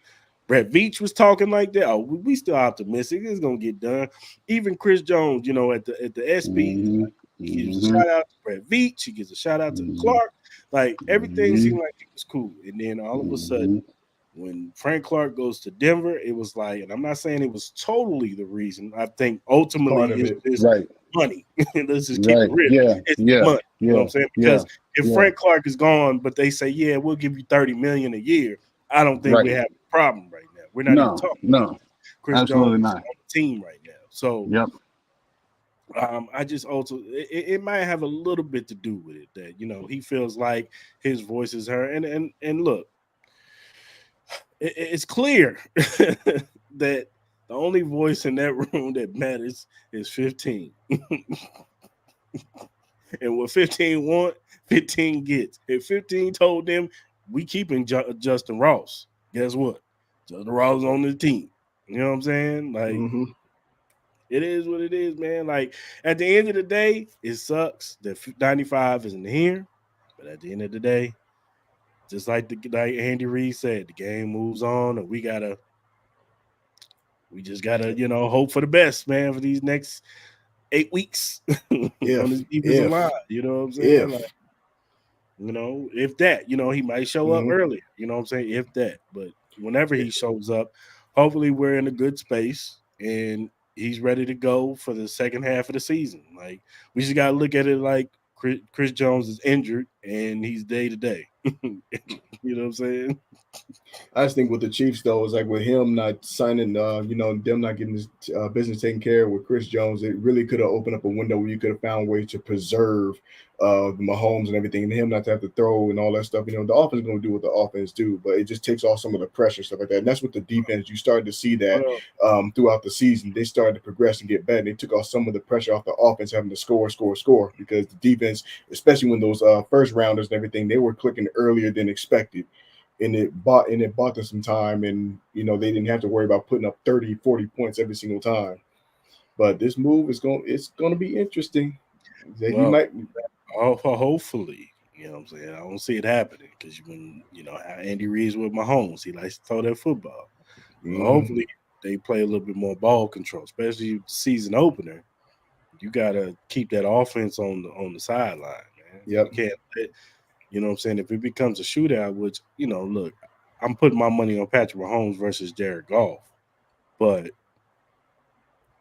Brett Veach was talking like that. Oh, we still optimistic. It's gonna get done. Even Chris Jones, you know, at the SB, he gives a shout out to Brett Veach. He gives a shout out to Clark. Like everything seemed like it was cool. And then all of a sudden, when Frank Clark goes to Denver, it was like, and I'm not saying it was totally the reason. I think ultimately it's money. Let's just keep it real. It's money. You know what I'm saying? Because if Frank Clark is gone, but they say, yeah, we'll give you $30 million a year, I don't think we have a problem right now. We're not even talking. No, Chris absolutely Jones not. is on the team right now. So I just also it might have a little bit to do with it that, you know, he feels like his voice is heard. And look, it's clear that the only voice in that room that matters is 15. And what 15 want, 15 gets. If 15 told them we keeping Justin Ross, guess what? Justin Ross is on the team. You know what I'm saying? Like, it is what it is, man. Like, at the end of the day, it sucks that 95 isn't here. But at the end of the day, just like Andy Reid said, the game moves on, and we just gotta, you know, hope for the best, man, for these next 8 weeks on his defensive line. You know what I'm saying? Like, you know, if that, you know, he might show up earlier. You know what I'm saying? If that, but whenever he shows up, hopefully we're in a good space and he's ready to go for the second half of the season. Like, we just gotta look at it like Chris Jones is injured and he's day to day. You know what I'm saying? I just think with the Chiefs, though, is like with him not signing, you know, them not getting his business taken care of with Chris Jones, it really could have opened up a window where you could have found ways to preserve the Mahomes and everything, and him not to have to throw and all that stuff. You know, the offense is going to do what the offense do, but it just takes off some of the pressure, stuff like that. And that's what the defense, you started to see that throughout the season. They started to progress and get better. They took off some of the pressure off the offense having to score, because the defense, especially when those first rounders and everything, they were clicking earlier than expected. And it bought them some time, and you know they didn't have to worry about putting up 30, 40 points every single time. But this move it's going to be interesting. He might, hopefully, you know what I'm saying. I don't see it happening because when you know how Andy Reid's with Mahomes, he likes to throw that football. Hopefully, they play a little bit more ball control, especially the season opener. You got to keep that offense on the sideline, man. Yep. You can't let. You know what I'm saying? If it becomes a shootout, which, you know, look, I'm putting my money on Patrick Mahomes versus Jared Goff, but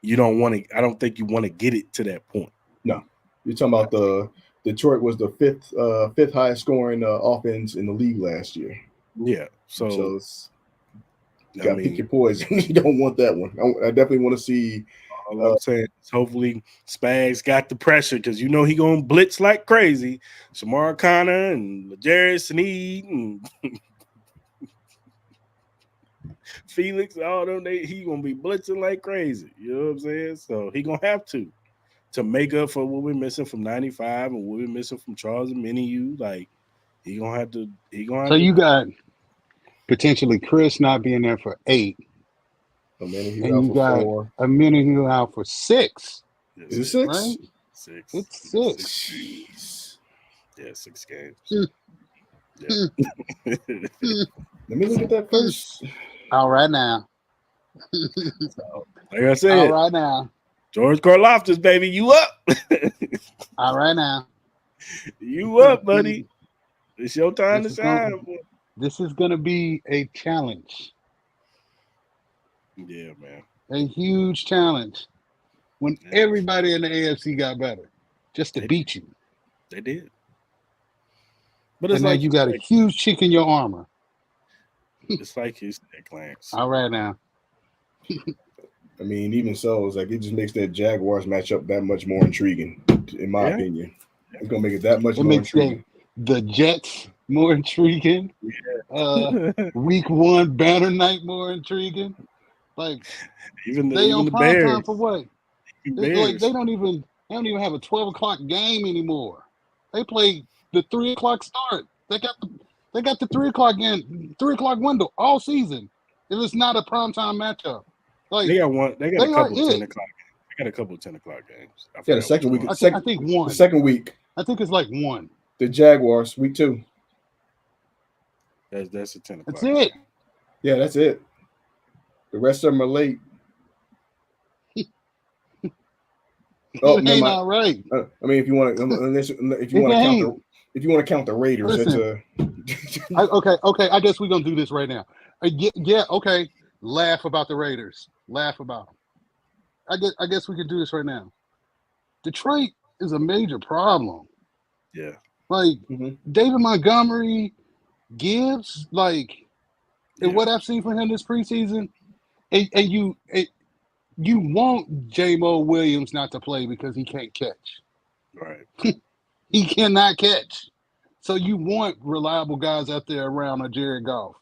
you don't want to. I don't think you want to get it to that point. No, you're talking about Detroit was the fifth highest scoring offense in the league last year. Yeah, so you got to pick your poison. You don't want that one. I definitely want to see. All I'm saying is hopefully Spags got the pressure because you know he gonna blitz like crazy. Shamar Connor and L'Jarius Sneed and Felix, all them, he gonna be blitzing like crazy. You know what I'm saying? So he gonna have to make up for what we're missing from 95 and what we're missing from Charles and Minnie. Like he gonna have to. So you got potentially Chris not being there for 8. And you got 4. A minute he out for 6. Is it 6? Right? 6. It's 6. Jeez. Yeah, 6 games. Let me look at that first. All right now. Like I said, all right now. George Karlaftis, baby, you up? All right now. You up, buddy? It's your time to shine. This is gonna be a challenge. Yeah, man. A huge challenge. When everybody in the AFC got better, just to beat you. They did. But it's and like now you got a huge chink in your armor. It's like his Clarence. All right now. I mean, even so, it's like it just makes that Jaguars matchup that much more intriguing, in my opinion. It's gonna make it that much more intriguing. The Jets more intriguing. Yeah. Week 1 banner night more intriguing. Like even they on the prime Bears. time for what? They don't even have a 12 o'clock game anymore. They play the 3 o'clock start. They got the 3 o'clock window all season. If it's not a primetime matchup. Like they got a couple 10 o'clock games. They got a couple 10 o'clock games. Yeah, the second week. I think 1. The second week. I think it's like 1. The Jaguars, week 2. That's a 10 o'clock. That's it. Yeah, that's it. The rest of them are late. Ain't all right. I mean, if you want to count the Raiders, listen, okay. I guess we're gonna do this right now. Okay. Laugh about the Raiders. Laugh about them. I guess we can do this right now. Detroit is a major problem. Yeah. Like David Montgomery, Gibbs, like and what I've seen from him this preseason, and you want J-Mo Williams not to play because he can't catch. Right. He cannot catch. So you want reliable guys out there around a Jared Goff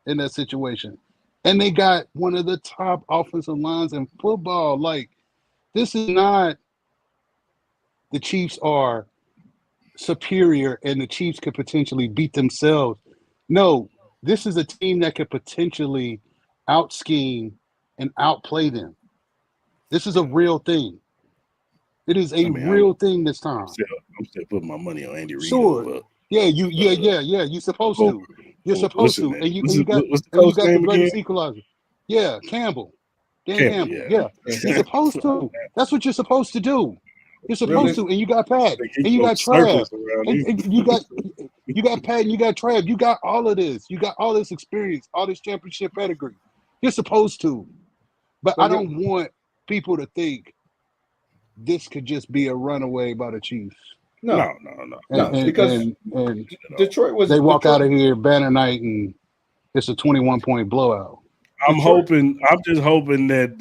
in that situation. And they got one of the top offensive lines in football. Like, this is not the Chiefs are superior and the Chiefs could potentially beat themselves. No, this is a team that could potentially out-scheme and outplay them. This is a real thing. It is a real thing this time. I'm still putting my money on Andy Reid. Sure. Yeah, you're supposed to. You're supposed to. And you got the greatest equalizer. Yeah, Campbell. Dan Campbell. Yeah. You're supposed to. That's what you're supposed to do. You're supposed to. And you got Pat. And you got Trav. And you got Pat and you got Trav. You got all of this. You got all this experience, all this championship pedigree. You're supposed to. But I don't want people to think this could just be a runaway by the Chiefs. No. Because Detroit was. They walk out of here banner night and it's a 21-point blowout. I'm just hoping that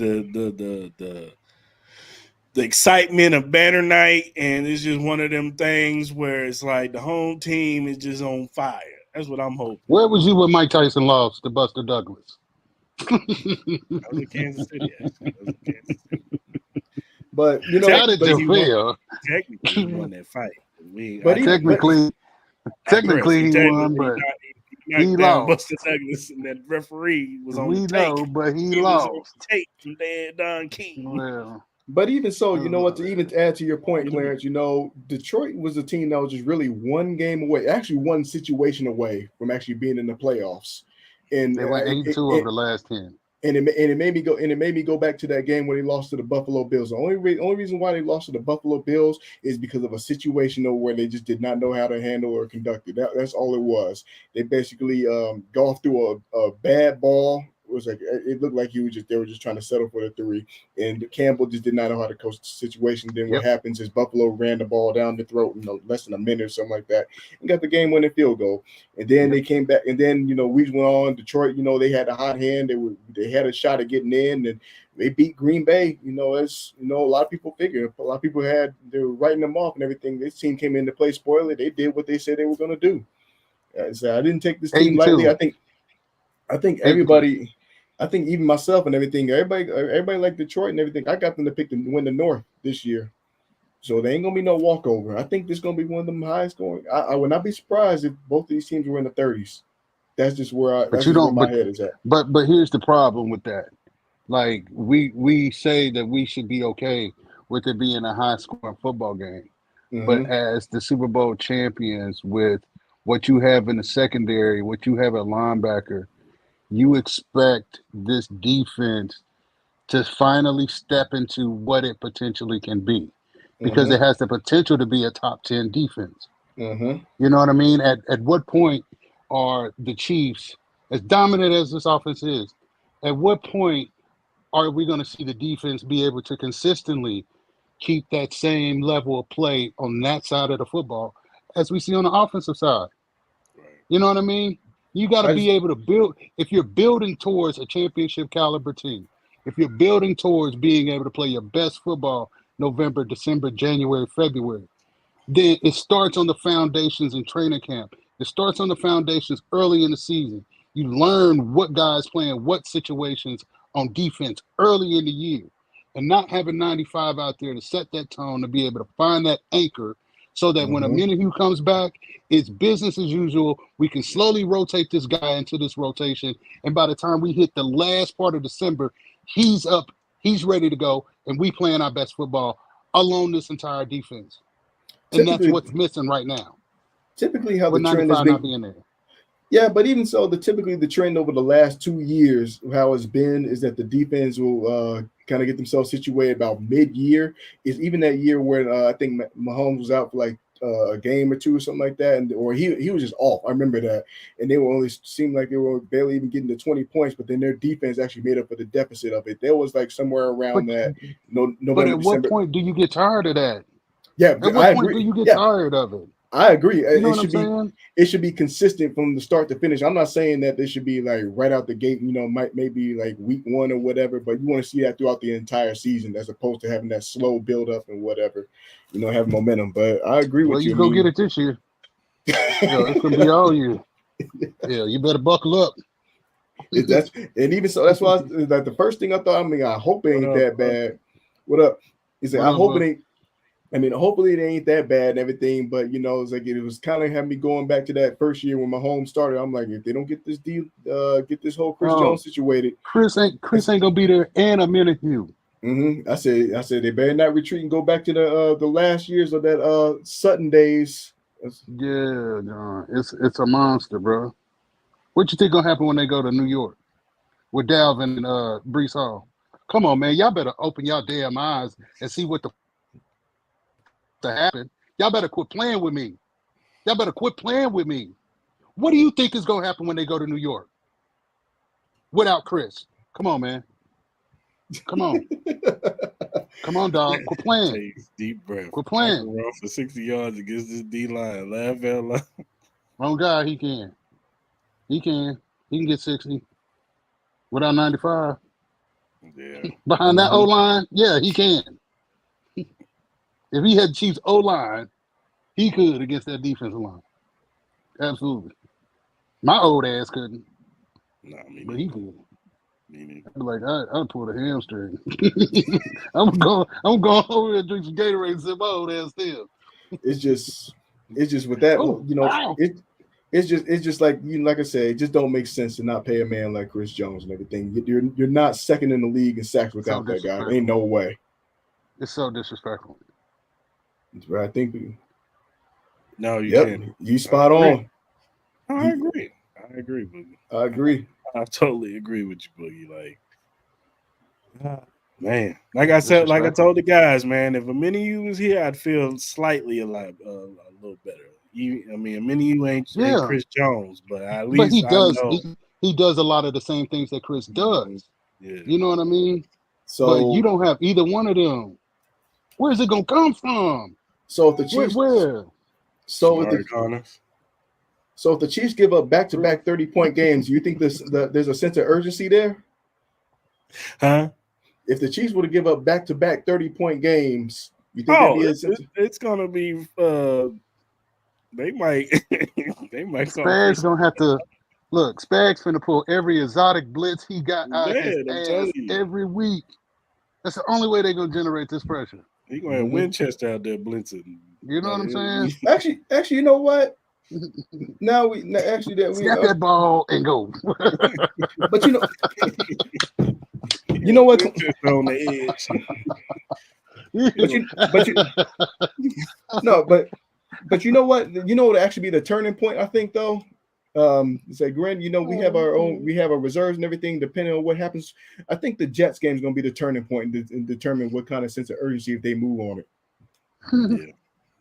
the excitement of banner night and it's just one of them things where it's like the home team is just on fire. That's what I'm hoping. Where was you when Mike Tyson lost to Buster Douglas? I was in Kansas City. But you know, technically he won that fight. Technically he won, but he lost. Buster Douglas and that referee was on the tape. But he lost. Tape from Don King. Well, but even so, you know what? To even add to your point, Clarence, you know, Detroit was a team that was just really one game away, actually one situation away from actually being in the playoffs. And they went 8-2 over the last 10. And it made me go back to that game when they lost to the Buffalo Bills. The only reason why they lost to the Buffalo Bills is because of a situation where they just did not know how to handle or conduct it. That's all it was. They basically golfed through a bad ball. It looked like they were just trying to settle for the 3. And Campbell just did not know how to coach the situation. Then what happens is Buffalo ran the ball down the throat in less than a minute or something like that and got the game-winning field goal. And then they came back. And then, weeks went on. Detroit, they had a hot hand. They had a shot at getting in, and they beat Green Bay. As a lot of people figured. A lot of people they were writing them off and everything. This team came in to play spoiler. They did what they said they were going to do. So I didn't take this team lightly. I think everybody. I think even myself and everything, everybody like Detroit and everything. I got them to pick to win the North this year, so there ain't gonna be no walkover. I think this is gonna be one of them highest going. I would not be surprised if both of these teams were in the 30s. That's just where my head is at. But here's the problem with that. Like we say that we should be okay with it being a high scoring football game, but as the Super Bowl champions, with what you have in the secondary, what you have at linebacker, you expect this defense to finally step into what it potentially can be, because it has the potential to be a top 10 defense. You know what I mean? At what point are the Chiefs, as dominant as this offense is, at what point are we going to see the defense be able to consistently keep that same level of play on that side of the football as we see on the offensive side? You know what I mean? You got to be able to build. If you're building towards a championship caliber team, if you're building towards being able to play your best football November, December, January, February, then it starts on the foundations in training camp. It starts on the foundations early in the season. You learn what guys playing what situations on defense early in the year, and not having 95 out there to set that tone, to be able to find that anchor, so that when a Minihue comes back, it's business as usual. We can slowly rotate this guy into this rotation, and by the time we hit the last part of December, he's up, he's ready to go, and we playing our best football along this entire defense. And that's what's missing right now. Typically, how the trend has been not being there. Yeah, but even so, typically the trend over the last 2 years, how it's been, is that the defense will kind of get themselves situated about mid-year. Is even that year where I think Mahomes was out for like a game or two or something like that, or he was just off. I remember that, and they were only seemed like they were barely even getting to 20 points, but then their defense actually made up for the deficit of it. There was like somewhere around that. November, but at what point do you get tired of that? Yeah, at what point do you get tired of it? I agree. You know what I'm saying? It should be consistent from the start to finish. I'm not saying that they should be like right out the gate, maybe like week 1 or whatever, but you want to see that throughout the entire season as opposed to having that slow build up and whatever, have momentum. But I agree with you. Well, you go get it this year. It's gonna be all year. Yeah, you better buckle up. That's why like the first thing I thought. I hope it ain't that bad. What up? He said, I hope it ain't. Hopefully it ain't that bad and everything, but it's like it was kind of having me going back to that first year when my home started. I'm like, if they don't get this deal, get this whole Chris Jones situated, Chris ain't gonna be there in a minute. I said they better not retreat and go back to the last years of that Sutton days. Yeah, John, it's a monster, bro. What you think gonna happen when they go to New York with Dalvin and Brees Hall? Come on, man, y'all better open y'all damn eyes and see what the to happen. Y'all better quit playing with me. What do you think is gonna happen when they go to New York without Chris? Come on, man. Come on, dog. Quit playing. Takes deep breath. Quit playing. Run for 60 yards against this D line. Laugh out loud. Wrong guy. He can. He can get 60 without 95. Yeah. Behind that O line, yeah, he can. If he had Chiefs O line, he could against that defensive line. Absolutely. My old ass couldn't. But he could. I'd be like, I pulled a hamstring. I'm going over there and drink some Gatorade and sit my old ass still. It's just with that, wow. It's just like like I said, it just don't make sense to not pay a man like Chris Jones and everything. You're not second in the league in sacks without that guy. Ain't no way. It's so disrespectful. That's right. I think. No, you can't. You spot on. I agree, Boogie. I agree. I totally agree with you, Boogie. Like, man, like I said, like I told the guys, man, if a mini you was here, I'd feel slightly a little better. A mini you ain't Chris Jones, but at least he does. I know. He does a lot of the same things that Chris does. Yeah. You know what I mean? So, but you don't have either one of them. Where's it gonna come from? So if the Chiefs, where? So if the Chiefs give up back-to-back 30-point games, you think there's a sense of urgency there? Huh? If the Chiefs were to give up back-to-back 30-point games, you think it's gonna be they might Spags gonna have to look. Spags finna pull every exotic blitz he got out his ass every week. That's the only way they're gonna generate this pressure. He gonna have Winchester out there blitzing. You know what I'm saying? Actually, you know what? Now we snap that ball and go. But you know what? On the edge. But you know what? You know what would actually be the turning point, I think, though. Say, Gren, we have our reserves and everything. Depending on what happens, I think the Jets game is going to be the turning point and determine what kind of sense of urgency if they move on it.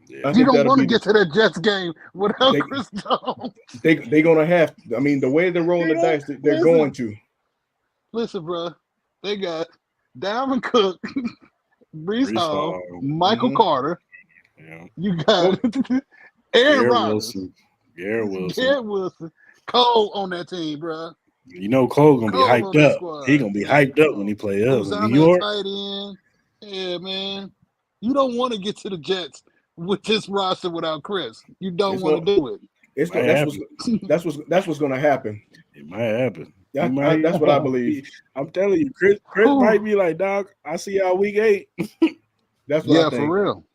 Yeah. You don't want to get to that Jets game without Chris Jones. They're going to have. The way they're rolling the dice, they're going to. Listen, bro, they got Dalvin Cook, Brees Hall, Michael Carter. Yeah. You got Aaron Rodgers. Garrett Wilson. Cole on that team, bro. Cole gonna be hyped up. He gonna be hyped up when he play up in New York. Tight end. Yeah, man. You don't want to get to the Jets with this roster without Chris. You don't want to do it. That's what's gonna happen. It might happen. That's what I believe. I'm telling you, Chris might be like, dog, I see y'all week 8. That's what I think. For real.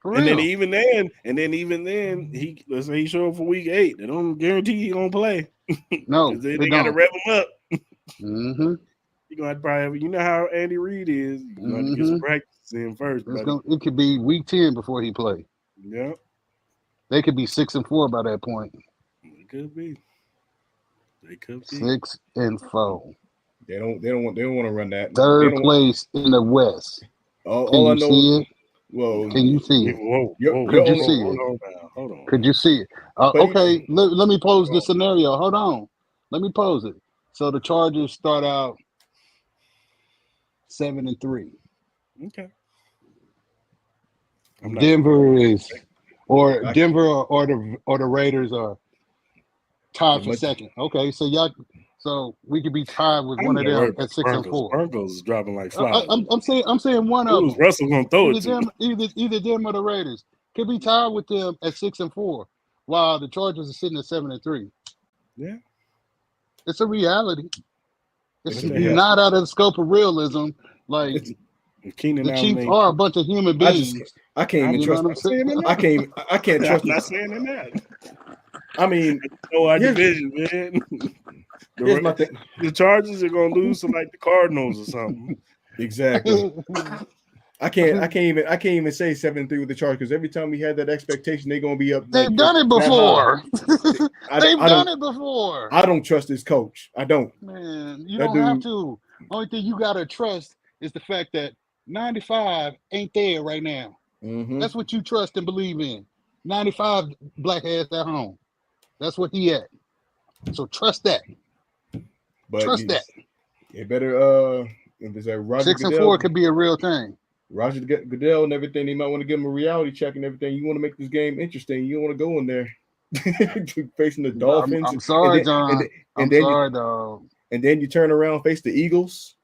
And then even then, let's say he show up for week 8. They don't guarantee he gonna play. No, they gotta rev him up. Mm-hmm. You're gonna have to probably how Andy Reid is. You're gonna have to get some practice in first. It could be week 10 before he play. Yeah. They could be 6-4 by that point. It could be. They could be 6-4. They don't want to run that. Third place in the West. All I know see it? Whoa. Can you see it? Could you see it? Hold on. Could you see it? Okay, let me pose the scenario. Hold on. Let me pose it. So the Chargers start out 7-3. Okay. Denver is Or Denver or the Raiders are tied for second. Okay, so we could be tied with one of them at 6-4. Broncos is dropping like flies. I'm saying one of them. Russell gonna throw it to either them or the Raiders could be tied with them at 6-4, while the Chargers are sitting at 7-3. Yeah, it's a reality. It's not out of the scope of realism. Like the Chiefs are a bunch of human beings. I can't even trust. I can't trust. I'm not saying that. I mean, our division, man. The Chargers are gonna lose to like the Cardinals or something. Exactly. I can't even say 7-3 with the Chargers because every time we had that expectation, they're gonna be up. They've done it before. They've done it before. I don't trust this coach. I don't. Man, you don't have to. Only thing you gotta trust is the fact that 95 ain't there right now. Mm-hmm. That's what you trust and believe in. 95 black ass at home. That's what he at. So trust that. But trust that. You better if it's like Roger 6-4 could be a real thing. Roger Goodell and everything, they might want to give him a reality check and everything. You want to make this game interesting. You don't want to go in there facing the Dolphins. I'm sorry, John. I'm sorry, dog. And then you turn around, face the Eagles.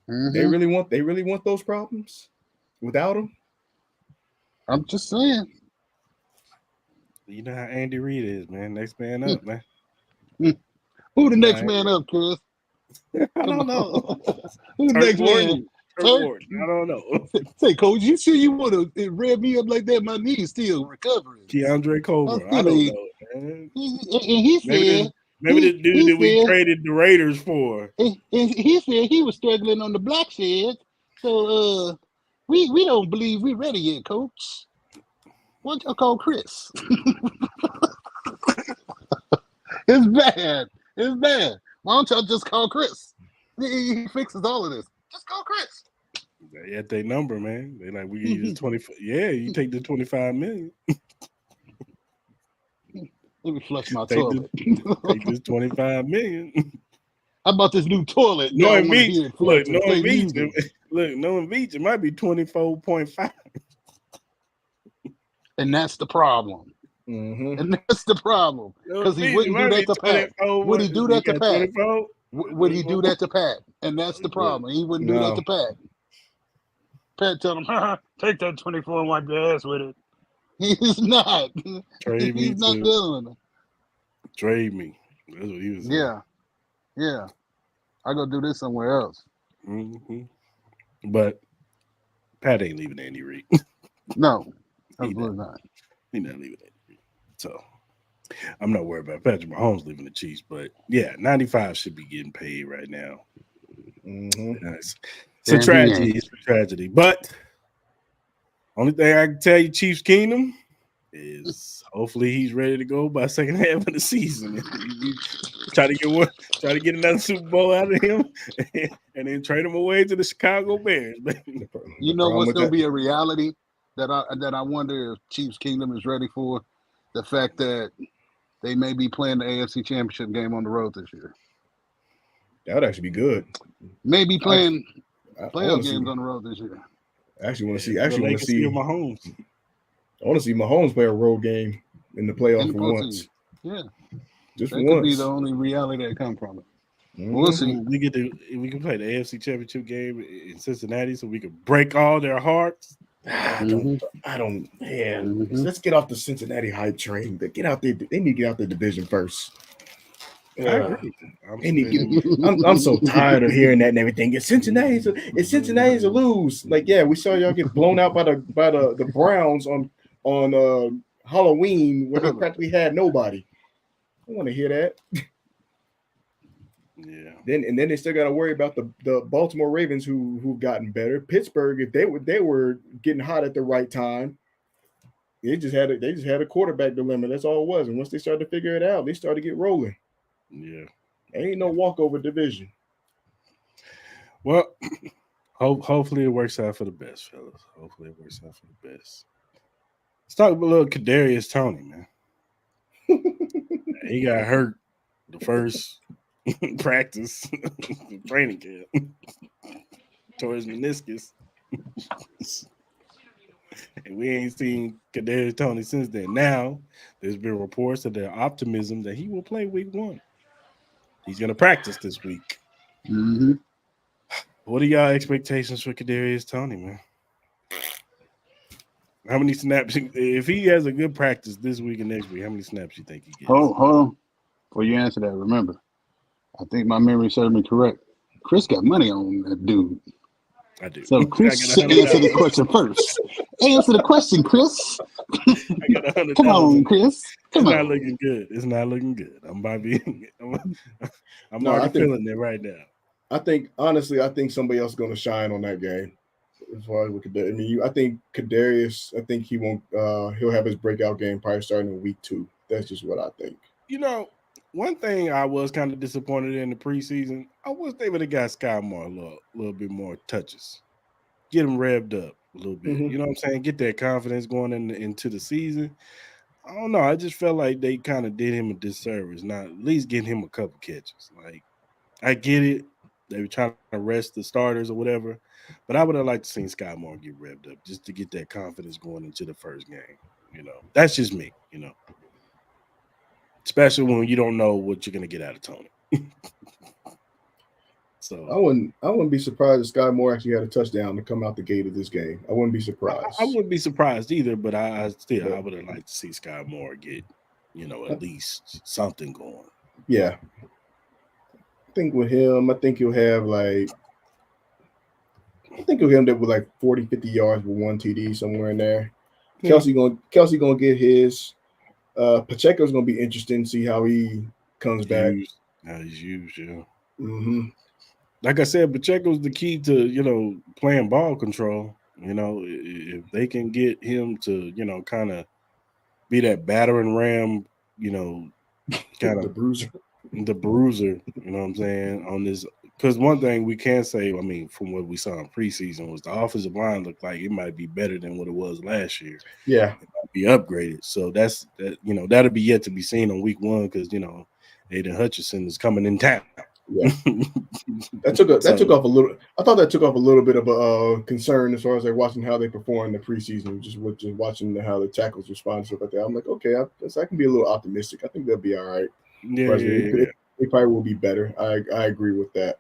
Mm-hmm. They really want those problems without them. I'm just saying. You know how Andy Reid is, man. Next man up, man. Who the next man up, Chris? I don't know. Who the next man? I don't know. Say, Coach, you sure you want to rev me up like that? My knee's still recovering. Keandre Cobra. I don't know, man. And he said, maybe the dude that we traded the Raiders for. And he said he was struggling on the black shed. So we don't believe we're ready yet, Coach. Why don't y'all call Chris? It's bad. It's bad. Why don't y'all just call Chris? He fixes all of this. Just call Chris. They at their number, man. They like, we give you 25. Yeah, you take the 25 million. Let me flush my toilet. Take this 25 million. How about this new toilet? Knowing Beach, knowing Beach, it might be 24.5. And that's the problem. Mm-hmm. And that's the problem. Because he wouldn't do that to Pat. Would he do that to Pat? Would he do that to Pat? And that's the problem. He wouldn't do that to Pat. Pat tell him, take that 24 and wipe your ass with it. He's not. He's not doing it. Trade me. That's what he was saying. Yeah. I go do this somewhere else. Mm-hmm. But Pat ain't leaving Andy Reid. No, absolutely not. He's not leaving Andy Reid. So I'm not worried about Patrick Mahomes leaving the Chiefs. But yeah, 95 should be getting paid right now. Mm-hmm. It's a tragedy. It's a tragedy. But only thing I can tell you, Chiefs Kingdom, is hopefully he's ready to go by second half of the season. try to get another Super Bowl out of him, and then trade him away to the Chicago Bears. You know what's going to be a reality that I wonder if Chiefs Kingdom is ready for? The fact that they may be playing the AFC Championship game on the road this year. That would actually be good. Maybe playing playoff games on the road this year. I actually want to see Mahomes. I want to see Mahomes play a road game in the playoff for once. Yeah, just that for could once. be the only reality that come from it. Mm-hmm. We'll see. We can play the AFC Championship game in Cincinnati, so we can break all their hearts. I don't. Man, let's get off the Cincinnati hype train. They get out there. They need to get out the division first. I agree. I'm so tired of hearing that and everything. It's Cincinnati's a lose. Like, yeah, we saw y'all get blown out by the Browns on Halloween where they practically had nobody. I want to hear that. Yeah. Then they still got to worry about the Baltimore Ravens who've gotten better. Pittsburgh, if they were getting hot at the right time, they just had a quarterback dilemma. That's all it was. And once they started to figure it out, they started to get rolling. Yeah. Ain't no walkover division. Well, hopefully it works out for the best, fellas. Hopefully it works out for the best. Let's talk about little Kadarius Toney, man. He got hurt the first practice training camp. Tore his meniscus. And we ain't seen Kadarius Toney since then. Now, there's been reports of their optimism that he will play week 1. He's going to practice this week. Mm-hmm. What are y'all expectations for Kadarius Toney, man? How many snaps? If he has a good practice this week and next week, how many snaps you think he gets? Hold on. Before you answer that, remember, I think my memory served me correct. Chris got money on that dude. I do. So Chris should answer the question first. Answer the question, Chris. I got $100. Come on, Chris. It's not looking good. It's not looking good. I'm already feeling it right now. I think honestly, somebody else is going to shine on that game. As far as I think Kadarius. I think he won't. He'll have his breakout game probably starting in week 2. That's just what I think. One thing I was kind of disappointed in the preseason, I wish they would have got Sky Moore a little bit more touches, get him revved up a little bit. Mm-hmm. You know what I'm saying? Get that confidence going into the season. I don't know. I just felt like they kind of did him a disservice, not at least getting him a couple catches. Like, I get it. They were trying to rest the starters or whatever, but I would have liked to see Sky Moore get revved up just to get that confidence going into the first game. That's just me, especially when you don't know what you're going to get out of Tony. So I wouldn't be surprised if Sky Moore actually had a touchdown to come out the gate of this game. I wouldn't be surprised. I wouldn't be surprised either, but I would have liked to see Sky Moore get, at least something going. Yeah. I think with him, he'll have end up with like 40, 50 yards with 1 TD somewhere in there. Yeah. Kelsey gonna get his. Pacheco's gonna be interesting to see how he comes back. How he's used, yeah. Mm-hmm. Like I said, Pacheco's the key to playing ball control. If they can get him to kind of be that battering ram, kind of the bruiser. You know what I'm saying on this. Because one thing we can say, from what we saw in preseason, was the offensive line looked like it might be better than what it was last year. Yeah, it might be upgraded. So that'll be yet to be seen on week 1 because Aiden Hutchinson is coming in town. Yeah, that took off a little. I thought that took off a little bit of a concern as far as watching how they perform in the preseason, just watching how the tackles respond stuff like that. I'm like, okay, I can be a little optimistic. I think they'll be all right. Yeah, they probably will be better. I agree with that.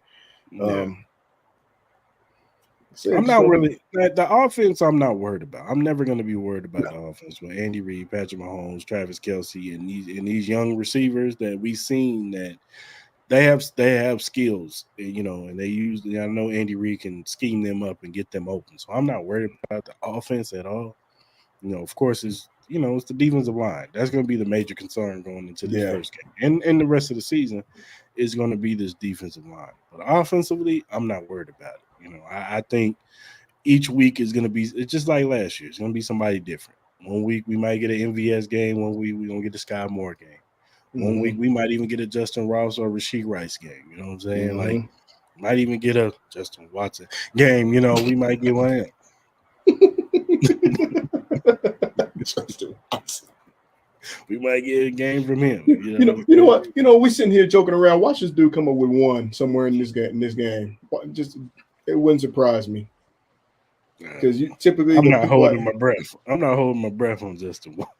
Yeah. I'm not really the offense. I'm not worried about. I'm never going to be worried about the offense with Andy Reid, Patrick Mahomes, Travis Kelce, and these young receivers that we've seen that they have skills, and they usually. I know Andy Reid can scheme them up and get them open. So I'm not worried about the offense at all. Of course, it's the defensive line. That's going to be the major concern going into this first game, and the rest of the season is going to be this defensive line. But offensively, I'm not worried about it. I think each week is going to be it's just like last year. It's going to be somebody different. One week we might get an MVS game. One week we're going to get a Sky Moore game. One week we might even get a Justin Ross or Rashid Rice game. You know what I'm saying? Mm-hmm. Like, might even get a Justin Watson game. We might get one of them. We might get a game from him. You know what? We sitting here joking around. Watch this dude come up with one somewhere in this game. It wouldn't surprise me because you typically. I'm not holding my breath. I'm not holding my breath on Justin Watson.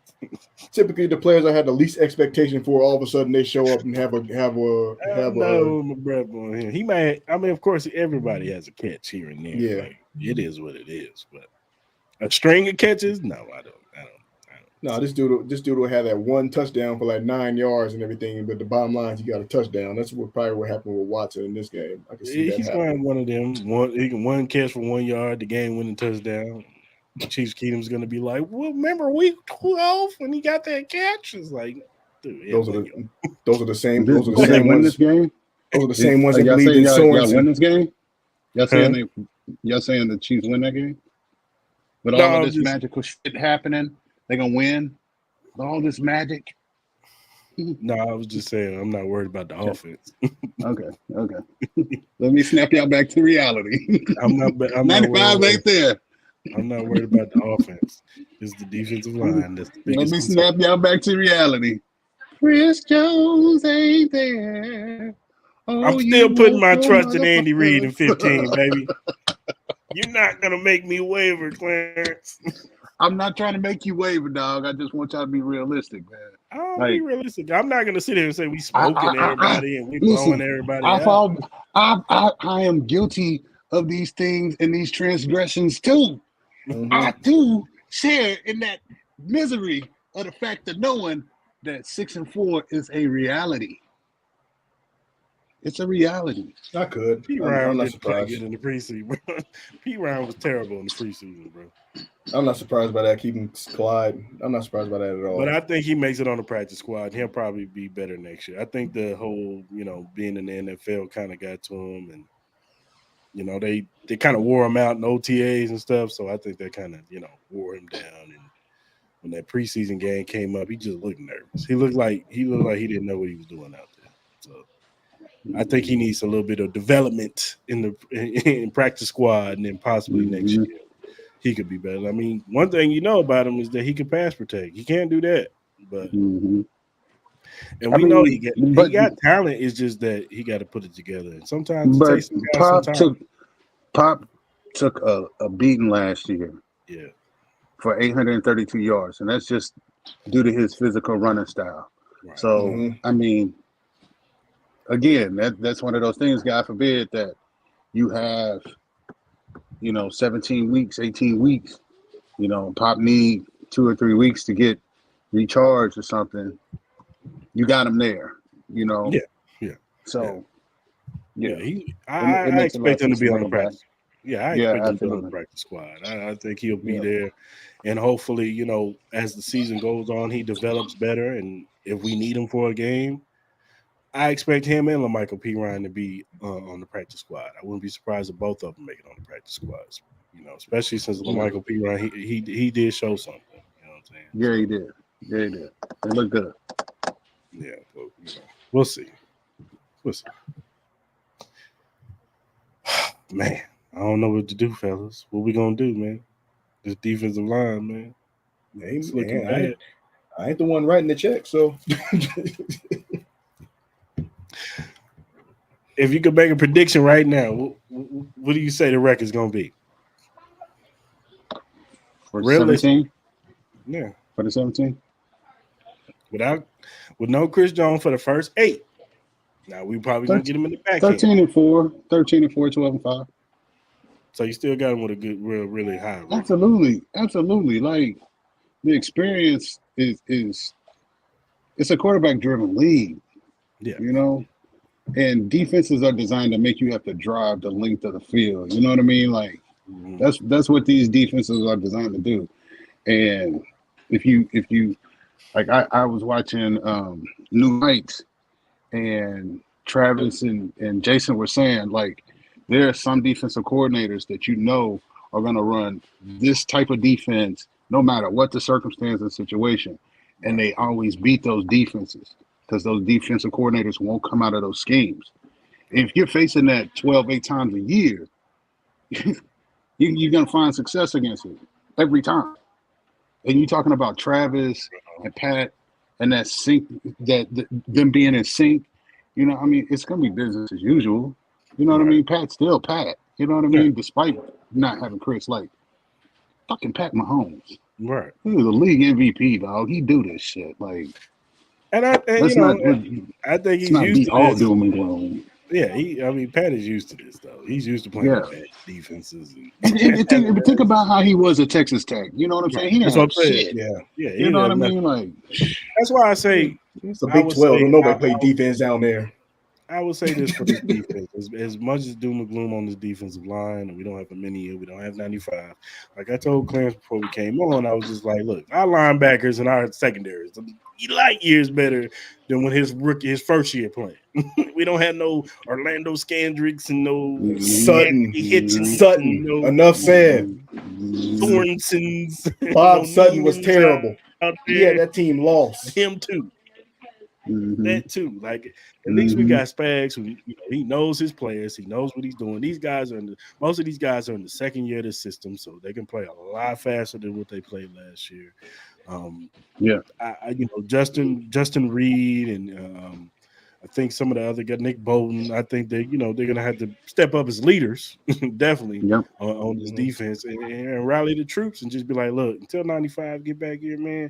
Typically, the players I had the least expectation for, all of a sudden they show up and have a. I'm not holding my breath on him. He might. Of course, everybody has a catch here and there. Yeah, like, it is what it is. But a string of catches, no, I don't. No, this dude will have that one touchdown for like 9 yards and everything, but the bottom line is he got a touchdown. That's probably what happened with Watson in this game. I can see that he's going one of them. One catch for 1 yard, the game-winning touchdown. Chiefskingdom's going to be like, well, remember week 12 when he got that catch? It's like, dude, those are the same ones. This game? Those are the same ones that y'all believe in Sorensen. Win this game? Y'all saying the Chiefs win that game? With all of this magical shit happening, they're gonna win with all this magic. No, I was just saying I'm not worried about the offense. Okay. Let me snap y'all back to reality. I'm not 95 right there. I'm not worried about the offense. It's the defensive line. That's the biggest. Let me snap y'all back to reality. Chris Jones ain't there. I'm still putting my trust in Andy Reid in 15, baby. You're not gonna make me waver, Clarence. I'm not trying to make you waver, dog. I just want y'all to be realistic, man. I'll be realistic. I'm not gonna sit here and say we smoking everybody and we listen, blowing everybody out. I am guilty of these things and these transgressions too. Mm-hmm. I do share in that misery of the fact of knowing that 6-4 is a reality. It's a reality. I could. P. Ryan didn't play good in the preseason, bro. P. Ryan was terrible in the preseason, bro. I'm not surprised by that. Keeping Clyde, I'm not surprised by that at all. But I think he makes it on the practice squad. And he'll probably be better next year. I think the whole, being in the NFL kind of got to him, and they kind of wore him out in OTAs and stuff. So I think that kind of wore him down. And when that preseason game came up, he just looked nervous. He looked like he didn't know what he was doing out there. So I think he needs a little bit of development in practice squad, and then possibly next year he could be better. I mean, one thing about him is that he can pass protect. He can't do that, but and we know he got talent. It's just that he got to put it together. And sometimes it takes some guys some time. Pop took a beating last year. Yeah. For 832 yards, and that's just due to his physical running style. Right. So, I mean, again, that's one of those things, God forbid, that you have, 17 weeks, 18 weeks, Pop need 2 or 3 weeks to get recharged or something. You got him there, Yeah. So, I expect him to be on the practice. Yeah, I expect him to be on the practice squad. I think he'll be there. And hopefully, as the season goes on, he develops better. And if we need him for a game, I expect him and LaMichael P. Ryan to be on the practice squad. I wouldn't be surprised if both of them make it on the practice squads. Especially since LaMichael P. Ryan, he did show something. You know what I'm saying? Yeah, he did. Yeah, he did. It looked good. Yeah, but, we'll see. Man, I don't know what to do, fellas. What we gonna do, man? This defensive line, man. It's looking bad. I ain't the one writing the check, so if you could make a prediction right now, what do you say the record's gonna be? For 17? Yeah. For the 17? With no Chris Jones for the first 8. Now we probably gonna get him in the back. 13-4, 12-5. So you still got him with a good, really high record. Absolutely. Like the experience is it's a quarterback-driven league. Yeah. And defenses are designed to make you have to drive the length of the field. You know what I mean? Like that's what these defenses are designed to do. And if you like, I was watching New Heights, and Travis and Jason were saying, like, there are some defensive coordinators that are going to run this type of defense no matter what the circumstance and situation. And they always beat those defenses because those defensive coordinators won't come out of those schemes. If you're facing that 8 times a year, you're going to find success against it every time. And you're talking about Travis and Pat and that sync, them being in sync. It's going to be business as usual. You know what I mean? Pat's still Pat. You know what I mean? Despite not having Chris, like, fucking Pat Mahomes. Right. He was a league MVP, dog. He do this shit. Like, I think he's used to all doom and gloom. Yeah, Pat is used to this, though. He's used to playing bad defenses. Think about how he was at Texas Tech. You know what I'm saying? He didn't have shit. Yeah. You know what I mean? Like, that's why I say it's a Big 12. Nobody played defense down there. I would say this for this defense. As much as doom and gloom on this defensive line, and we don't have a many, we don't have 95. Like I told Clarence before we came on, I was just like, look, our linebackers and our secondaries, light years better than when his first year playing. We don't have no Orlando Scandricks and no Sutton. Enough said. Thornsons. Bob Sutton was terrible. Yeah, that team lost. Him too. That too. Like at least we got Spags who he knows his players, he knows what he's doing. Most of these guys are in the second year of the system, so they can play a lot faster than what they played last year. Justin Reed and I think some of the other guys, Nick Bolton, I think they're going to have to step up as leaders, definitely on this defense and rally the troops and just be like, look, until 95 get back here, man,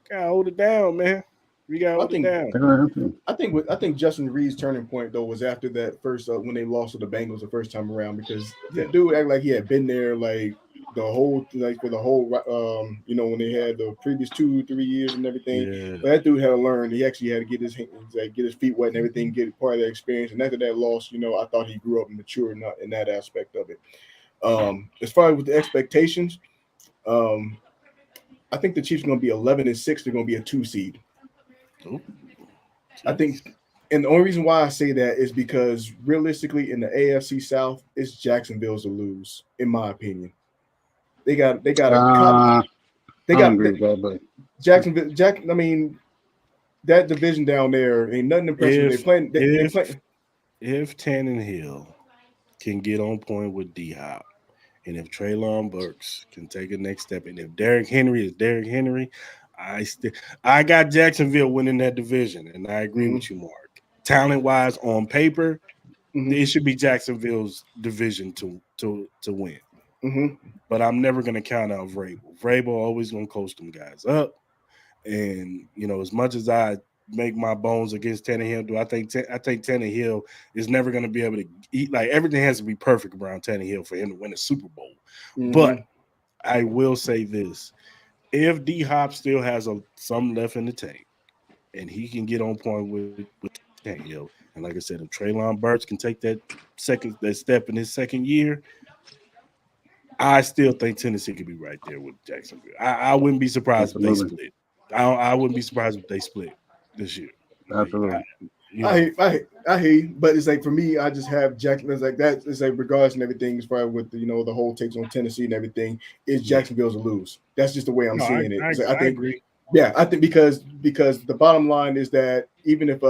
gotta hold it down, man. We gotta hold it down. I think Justin Reed's turning point though was after that first when they lost to the Bengals the first time around, because that dude acted like he had been there like the whole when they had the previous 2-3 years and everything. Yeah. But that dude had to learn. He actually had to get his feet wet and everything, get part of that experience. And after that loss, I thought he grew up and matured in that aspect of it. As far as with the expectations, I think the Chiefs are going to be 11-6. They're going to be a 2 seed. Ooh. I think, and the only reason why I say that is because realistically, in the AFC South, it's Jacksonville's to lose, in my opinion. They got Jacksonville. I mean, that division down there ain't nothing impressive. If Tannehill can get on point with D-Hop, and if Treylon Burks can take a next step, and if Derrick Henry is Derrick Henry, I got Jacksonville winning that division, and I agree with you, Mark. Talent-wise, on paper, it should be Jacksonville's division to win. But I'm never going to count out Vrabel. Vrabel always going to coach them guys up. And, as much as I make my bones against Tannehill, I think Tannehill is never going to be able to eat. Like, everything has to be perfect around Tannehill for him to win a Super Bowl. But I will say this. If D-Hop still has some left in the tank and he can get on point with Tannehill, and like I said, if Treylon Burks can take that step in his second year, I still think Tennessee could be right there with Jacksonville. I wouldn't be surprised if they split. I wouldn't be surprised if they split this year. Absolutely. I hear you, but it's like for me, I just have Jacksonville like that. It's like regardless and everything, as far as with the whole takes on Tennessee and everything, is Jacksonville's to lose. That's just the way I'm seeing it. I agree. Yeah, I think because the bottom line is that even if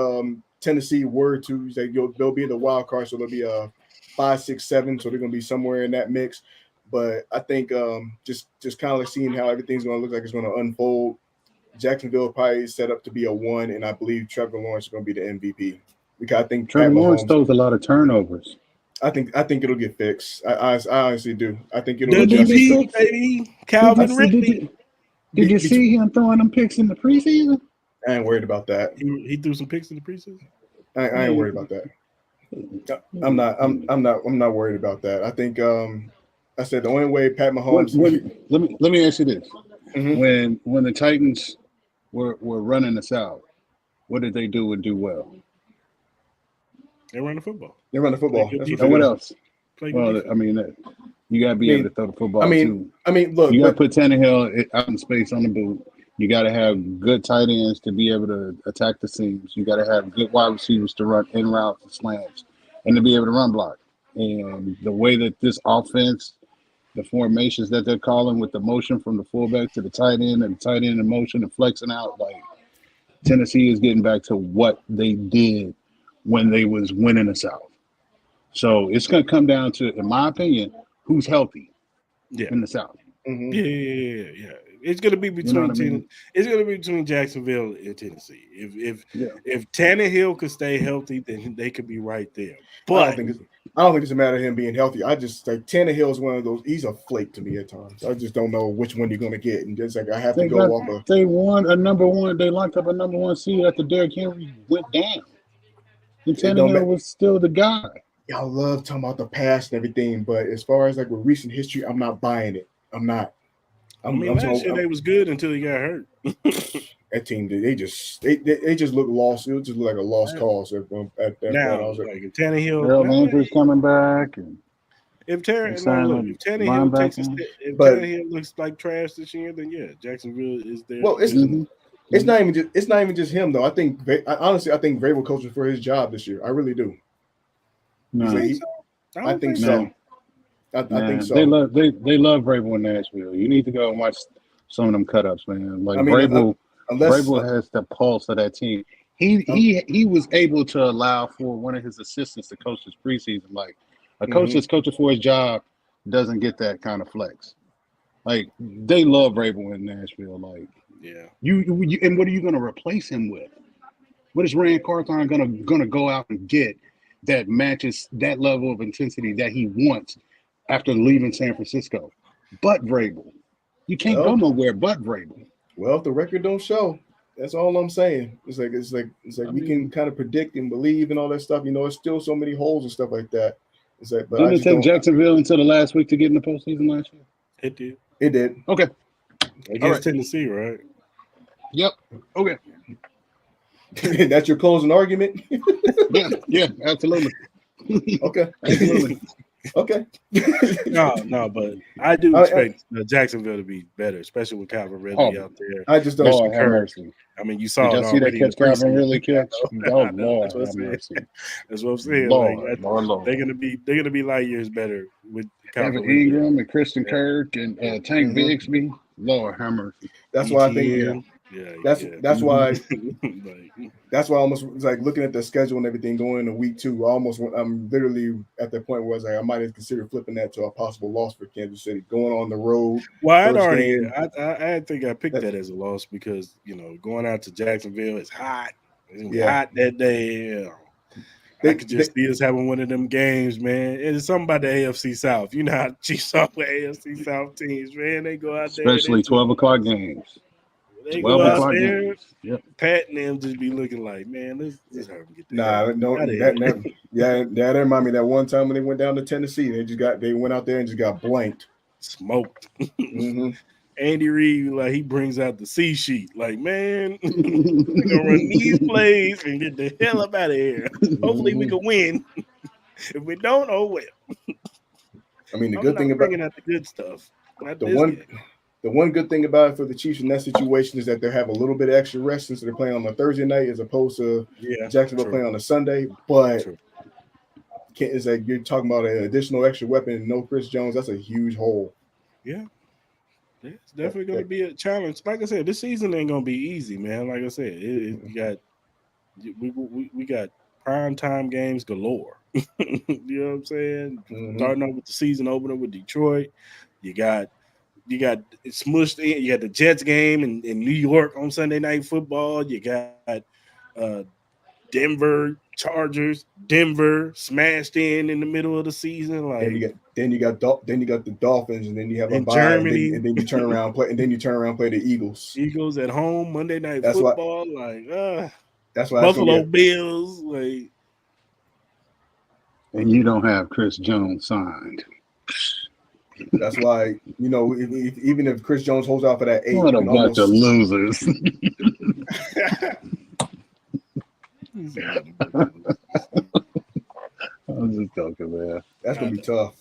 Tennessee were to they'll be the wild card, so they'll be a 5, 6, 7, so they're gonna be somewhere in that mix. But I think just kind of like seeing how everything's gonna look like it's gonna unfold. Jacksonville probably set up to be a 1, and I believe Trevor Lawrence is going to be the MVP because I think Trevor Lawrence throws a lot of turnovers. I think it'll get fixed. I honestly do. I think it'll get fixed, baby. Calvin Ridley. Did you see him throwing them picks in the preseason? I ain't worried about that. He threw some picks in the preseason. I ain't worried about that. I'm not worried about that. I think I said the only way Pat Mahomes. Let me ask you this: when the Titans were running us out, what did they do and do well? They run the football. And what else? Well, I mean, you got to be able to throw the football. Look, you got to put Tannehill out in space on the boot. You got to have good tight ends to be able to attack the seams. You got to have good wide receivers to run in routes and slants, and to be able to run block. And the way that this offense, the formations that they're calling with the motion from the fullback to the tight end and the tight end in motion and flexing out, like Tennessee is getting back to what they did when they was winning the South. So it's going to come down to, in my opinion, who's healthy in the South. Yeah. It's going to be between it's going to be between Jacksonville and Tennessee. If Tannehill could stay healthy, then they could be right there. But I don't think it's a matter of him being healthy. I just like Tannehill is one of those. He's a flake to me at times. I just don't know which one you're going to get, and just like I have to go off. They won a number one. They locked up a number one seed after Derrick Henry went down. And Tannehill was still the guy. Y'all love talking about the past and everything, but as far as like with recent history, I'm not buying it. I'm not. Last year they was good until he got hurt. That team, they just look lost. It just look like a lost cause. At that now, point, I was like Tannehill, Harold Landry's coming back, and if Tannehill takes a step, if Tannehill looks like trash this year, then yeah, Jacksonville is there. Well, it's not even just him though. I think Vrabel coaching for his job this year. I really do. No, I think so. I think so. They love Vrabel in Nashville. You need to go and watch some of them cut-ups, man. Like Vrabel has the pulse of that team. He was able to allow for one of his assistants to coach his preseason. Like a coach that's coaching for his job doesn't get that kind of flex. Like they love Vrabel in Nashville. Like you and what are you going to replace him with? What is Rand Carthon gonna go out and get that matches that level of intensity that he wants after leaving San Francisco? But Vrabel. You can't go nowhere but Vrabel. Well, if the record don't show, that's all I'm saying. It's like we can kind of predict and believe and all that stuff. You know, it's still so many holes and stuff like that. It's like, but didn't it take Jacksonville until the last week to get in the postseason last year? It did. It did. Okay. Against Tennessee, right? Yep. Okay. That's your closing argument? Yeah, absolutely. Okay. Absolutely. Okay. No, but I do expect Jacksonville to be better, especially with Calvin Ridley out there. I just don't have mercy. I mean, you saw it already. See that catch Calvin Ridley catch? Oh Lord, that's what I'm saying. Lord. They're gonna be light years better with Calvin Ingram and Christian Kirk and Tank Bigsby. Lord have mercy. That's why I think. That's why. That's why I almost was like looking at the schedule and everything going into week 2. I'm literally at the point where I was like, I might have considered flipping that to a possible loss for Kansas City, going on the road. Well, I think I picked that as a loss because going out to Jacksonville, it's hot. It's hot that day. I could just see us having one of them games, man. It's something about the AFC South. You know how Chiefs are with AFC South teams, man. They go out there, especially 12 o'clock games. They go out there, Pat and them just be looking like, man, let's have them get that. That remind me of that one time when they went down to Tennessee. They went out there and just got blanked, smoked. Andy Reid, like he brings out the C sheet, like, man, we're gonna run these plays and get the hell up out of here. Hopefully, we can win. If we don't, oh well. I mean, the good thing about bringing out the good stuff. The one good thing about it for the Chiefs in that situation is that they have a little bit of extra rest since they're playing on a Thursday night as opposed to Jacksonville playing on a Sunday. But it's like you're talking about an additional extra weapon and no Chris Jones. That's a huge hole. Yeah. It's definitely going to be a challenge. Like I said, this season ain't going to be easy, man. Like I said, we got prime time games galore. You know what I'm saying? Starting off with the season opener with Detroit, you got smushed in. You got the Jets game in New York on Sunday Night Football. You got Denver Chargers. Denver smashed in the middle of the season. Like then you got the Dolphins, and then you have Germany, and then you turn around play the Eagles. Eagles at home Monday Night Football. That's why Buffalo Bills. Like, and you don't have Chris Jones signed. That's why, even if Chris Jones holds out for that 8, what a bunch of losers. I'm just joking, man. That's gonna be tough.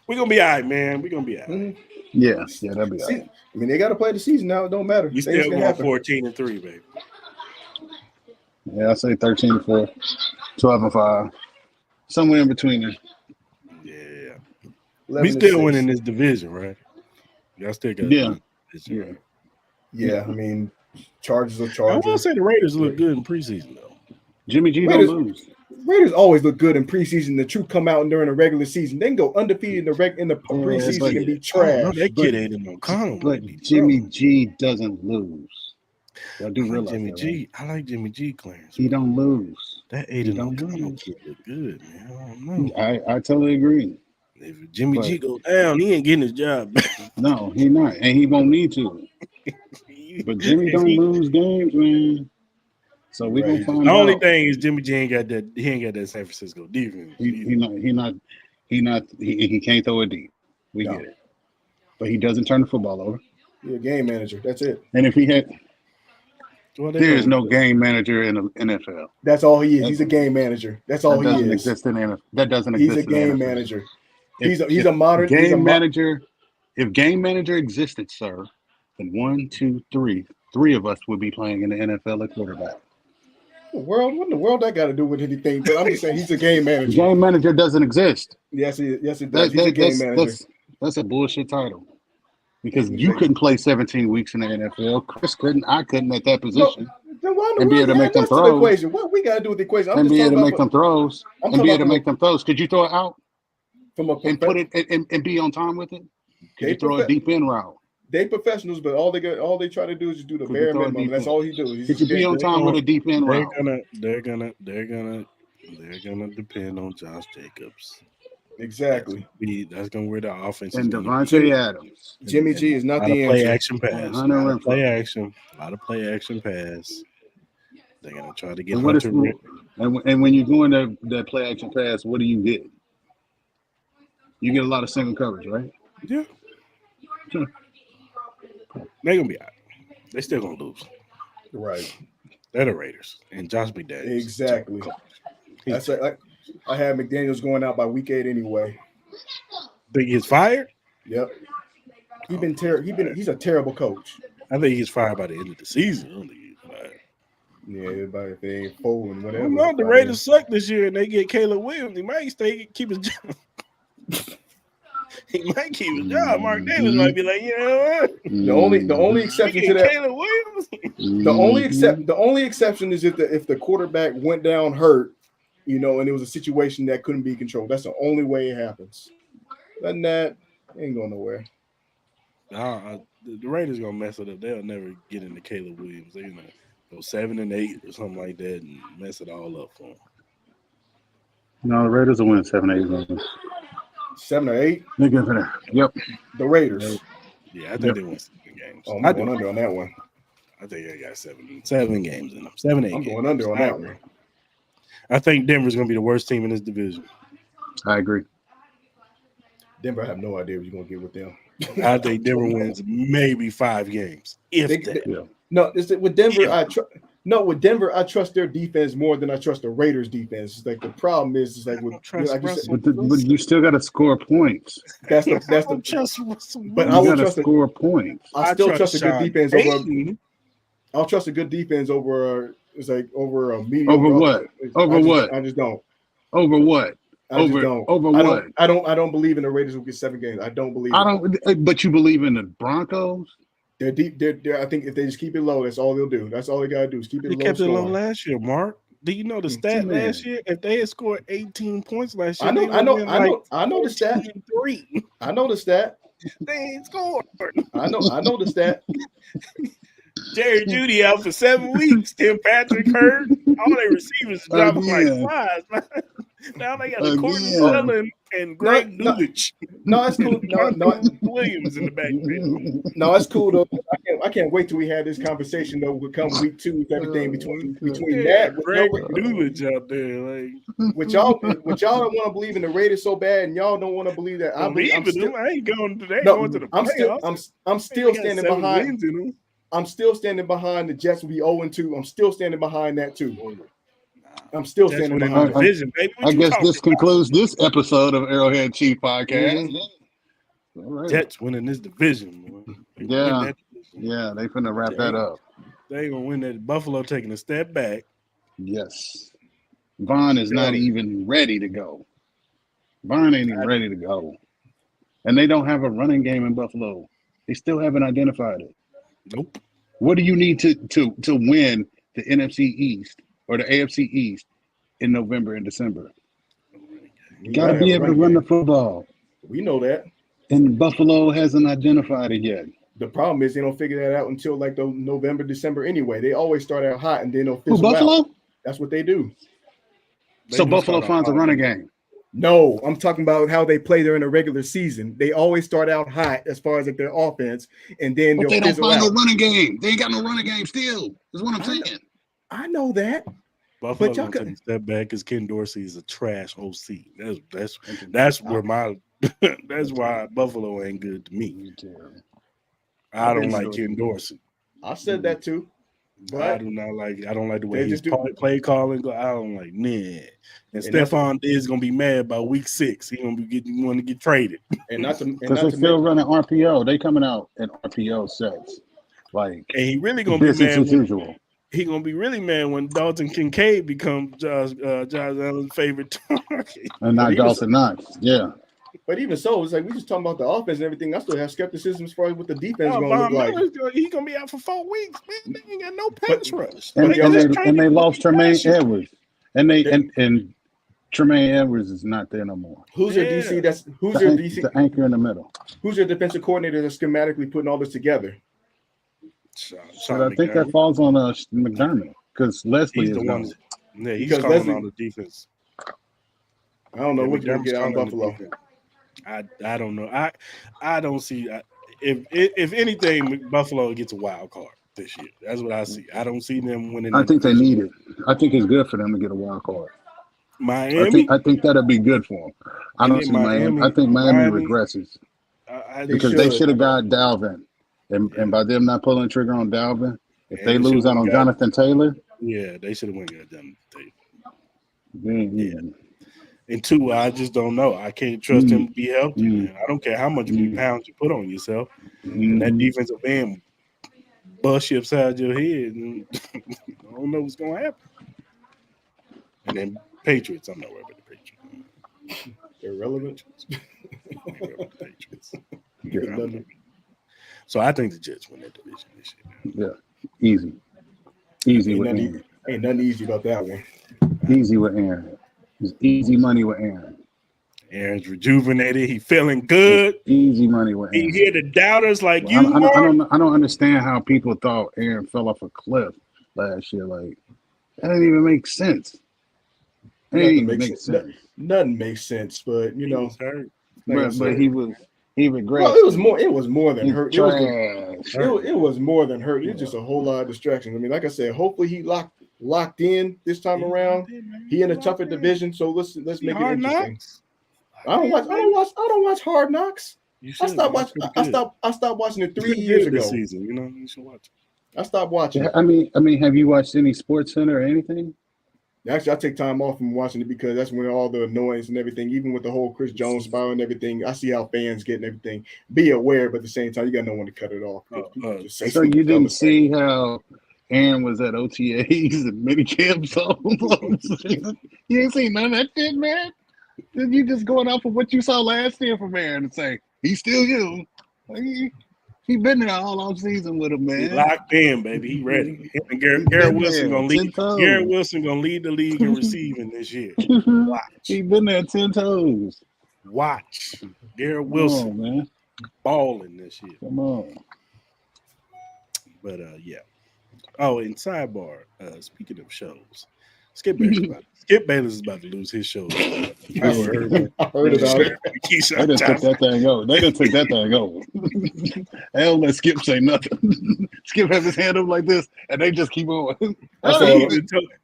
We're gonna be all right, man. We're gonna be all right. Yeah, that'll be all right. I mean, they got to play the season now. It don't matter. We still going 14-3, baby. Yeah, I say 13-4, 12-5, somewhere in between there. Yeah, we still winning this division, right? Y'all still got Yeah. I mean, Chargers are Chargers. I will say the Raiders look good in preseason though. Jimmy G don't lose. Raiders always look good in preseason. The truth come out during the regular season. They can go undefeated in the preseason and be trash. That kid ain't in no condom. But Jimmy G doesn't lose. I do realize Jimmy G. I like Jimmy G. Clarence. He don't lose. That Aiden O'Connell kid look good, man. I don't know. I totally agree. If Jimmy G goes down, he ain't getting his job back. No, he not, and he won't need to. But Jimmy don't lose games, man. So we gonna find out. The only thing is Jimmy G ain't got that. He ain't got that San Francisco defense. He can't throw it deep. We get it. But he doesn't turn the football over. He's a game manager. That's it. And if he had, there is no game manager in the NFL. That's all he is. He's a game manager. That's all he is. That doesn't exist. He's a game manager. He's a modern game manager. If game manager existed, sir, then 1, 2, 3 of us would be playing in the NFL at quarterback. What in the world that got to do with anything? But I'm just saying he's a game manager. Game manager doesn't exist. Yes, it does. He's a game manager. That's a bullshit title. Because you couldn't play 17 weeks in the NFL. Chris couldn't. I couldn't at that position. And be able to make them throws. What we got to do with the equation? And be able to make them throws. And be able to make them throws. Could you throw it out? And put it and be on time with it? Could you throw a deep end route? They professionals, but all they try to do is just do the bare minimum. And that's all he does. He should be on time with a deep end route. They're gonna depend on Josh Jacobs. Exactly. That's gonna where the offense and Devontae Adams. Jimmy G is not the answer. Play action pass. A lot of play action pass. They're gonna try to get Hunter. And when you're doing that play action pass, what do you get? You get a lot of single coverage, right? Yeah. Sure. They're gonna be all right. They still gonna lose. Right. They're the Raiders and Josh McDaniels. Exactly. That's I had McDaniels going out by week 8 anyway. Think he's fired? Yep. He's a terrible coach. I think he's fired by the end of the season. Yeah, everybody if they ain't folding, whatever. No, the Raiders suck this year and they get Caleb Williams. He might keep his job. He might keep his job. Mark Davis might be like, you know what? The only exception to that. Caleb Williams. The only exception is if the quarterback went down hurt, you know, and it was a situation that couldn't be controlled. That's the only way it happens. Other than that, ain't going nowhere. The Raiders gonna mess it up. They'll never get into Caleb Williams. They're gonna go 7-8 or something like that and mess it all up for them. No, the Raiders will win 7-8 games. 7 or 8? They're good for that. Yep. The Raiders. Yeah, I think they won 7 games. Oh, I'm going under on that one. I think they got 7 games in them. 7, 8 I'm games. going under on that one. I think Denver's going to be the worst team in this division. I agree. Denver, I have no idea what you're going to get with them. I think Denver wins maybe 5 games. No, with Denver, with Denver, I trust their defense more than I trust the Raiders' defense. It's like the problem is like with but you still got to score points. But I will trust score points. I still trust a good defense over. I'll trust a good defense over. It's like over a medium. Over what? I just don't. Over what? Over what? I don't believe in the Raiders will get 7 games. I don't believe. But you believe in the Broncos? They're deep. I think if they just keep it low, that's all they'll do. That's all they gotta do is keep it low. They kept it low last year, Mark. Do you know the stat last year? If they had scored 18 points last year, I know the stat. I know the stat. They ain't scored. I know the stat. Jerry Jeudy out for 7 weeks. Tim Patrick hurt. All their receivers dropping like flies. Now they got Courtney Sutherland and Greg Dulwich. No, that's cool. No, Williams in the backfield. No, that's cool though. I can't wait till we have this conversation though. We'll come week 2 with everything between that. Greg Dulwich out there, like with y'all don't want to believe in the Raiders so bad, and y'all don't want to believe that. I ain't going today. Going to the playoffs. I'm still standing behind. I'm still standing behind the Jets will be 0-2. I'm still standing behind that too. I'm still standing behind the division, baby. I guess this concludes this episode of Arrowhead Chief Podcast. Mm-hmm. Right. Jets winning this division. Yeah, they finna wrap that up. They gonna win that. Buffalo taking a step back. Yes. Vaughn is not even ready to go. Vaughn ain't even ready to go. And they don't have a running game in Buffalo. They still haven't identified it. Nope. What do you need to win the NFC East or the AFC East in November and December? You got to be able to run the football. We know that. And Buffalo hasn't identified it yet. The problem is they don't figure that out until like the November, December anyway. They always start out hot and then they'll fizzle Buffalo? out. That's what they do. So Buffalo finds a running game. No, I'm talking about how they play during the regular season. They always start out hot as far as like their offense, and then they don't find no running game. They ain't got no running game still. That's what I'm saying. I know that. Buffalo gonna take a step back because Ken Dorsey is a trash OC. That's where my that's why Buffalo ain't good to me. I don't like Ken Dorsey. I said that too. But I don't like the way he's play calling. I don't like And Stephon is gonna be mad by week 6. He's gonna be want to get traded. And because they're still running RPO. They coming out in RPO sets. And he really gonna be mad as usual. He gonna be really mad when Dalton Kincaid becomes Josh Allen's favorite target. And not Dawson Knox. Yeah. But even so, it's like we just talking about the offense and everything. I still have skepticism as far as what the defense is going to look like. He's going to be out for 4 weeks. Man, they ain't got no pass rush. And they lost Tremaine Edwards. And Tremaine Edwards is not there no more. Who's your DC? Who's your DC? The anchor in the middle. Who's your defensive coordinator that's schematically putting all this together? So I think that falls on McDermott because Leslie is the one. Yeah, he's calling on the defense. I don't know what you're gonna get out of Buffalo. I don't know. I don't see if anything, Buffalo gets a wild card this year. That's what I see. I don't see them winning. I think they need it. I think it's good for them to get a wild card. Miami. I think that'll be good for them. I don't see Miami. I think Miami regresses because they should have got Dalvin, and by them not pulling the trigger on Dalvin, if they lose out on Jonathan Taylor, they should have won Jonathan Taylor. Yeah. And two, I just don't know. I can't trust him to be healthy. Man. I don't care how much pounds you put on yourself. And that defensive end bust you upside your head, and I don't know what's going to happen. And then Patriots, I'm not worried about the Patriots. Irrelevant. Patriots. So I think the Jets win that division this year. Yeah, easy with Aaron. Ain't nothing easy about that one. Easy with Aaron. It's easy money with Aaron. Aaron's rejuvenated. He feeling good. It's easy money with Aaron. He hear the doubters like I don't understand how people thought Aaron fell off a cliff last year. Like that didn't even make sense. Nothing makes sense, but you know, but he regressed. Well, it was more than hurt. It was more than hurt. It was just a whole lot of distractions. I mean, like I said, hopefully he locked in this time around. He in a tougher division, so let's make it interesting. I don't watch Hard Knocks. I stopped watching it 3 years ago. Season, you should watch it. I stopped watching. I mean, have you watched any Sports Center or anything? Actually, I take time off from watching it because that's when all the noise and everything, even with the whole Chris Jones spiral and everything, I see how fans get and everything. Be aware, but at the same time, you got no one to cut it off. So you didn't see how Aaron was at OTAs and minicamp zones? You ain't seen none of that shit, man? Then you just going off of what you saw last year from Aaron and say, he's still you. He been there all off season with him, man. He locked in, baby. He ready. And Garrett Wilson gonna lead. Garrett Wilson gonna lead the league in receiving this year. Watch. He been there 10 toes. Watch. Garrett Wilson, man, balling this year. Come on. But yeah. Oh, and sidebar. Speaking of shows, Skip Bayless is about to lose his show. I heard about it. They done took that thing over. They don't let Skip say nothing. Skip has his hand up like this, and they just keep on. He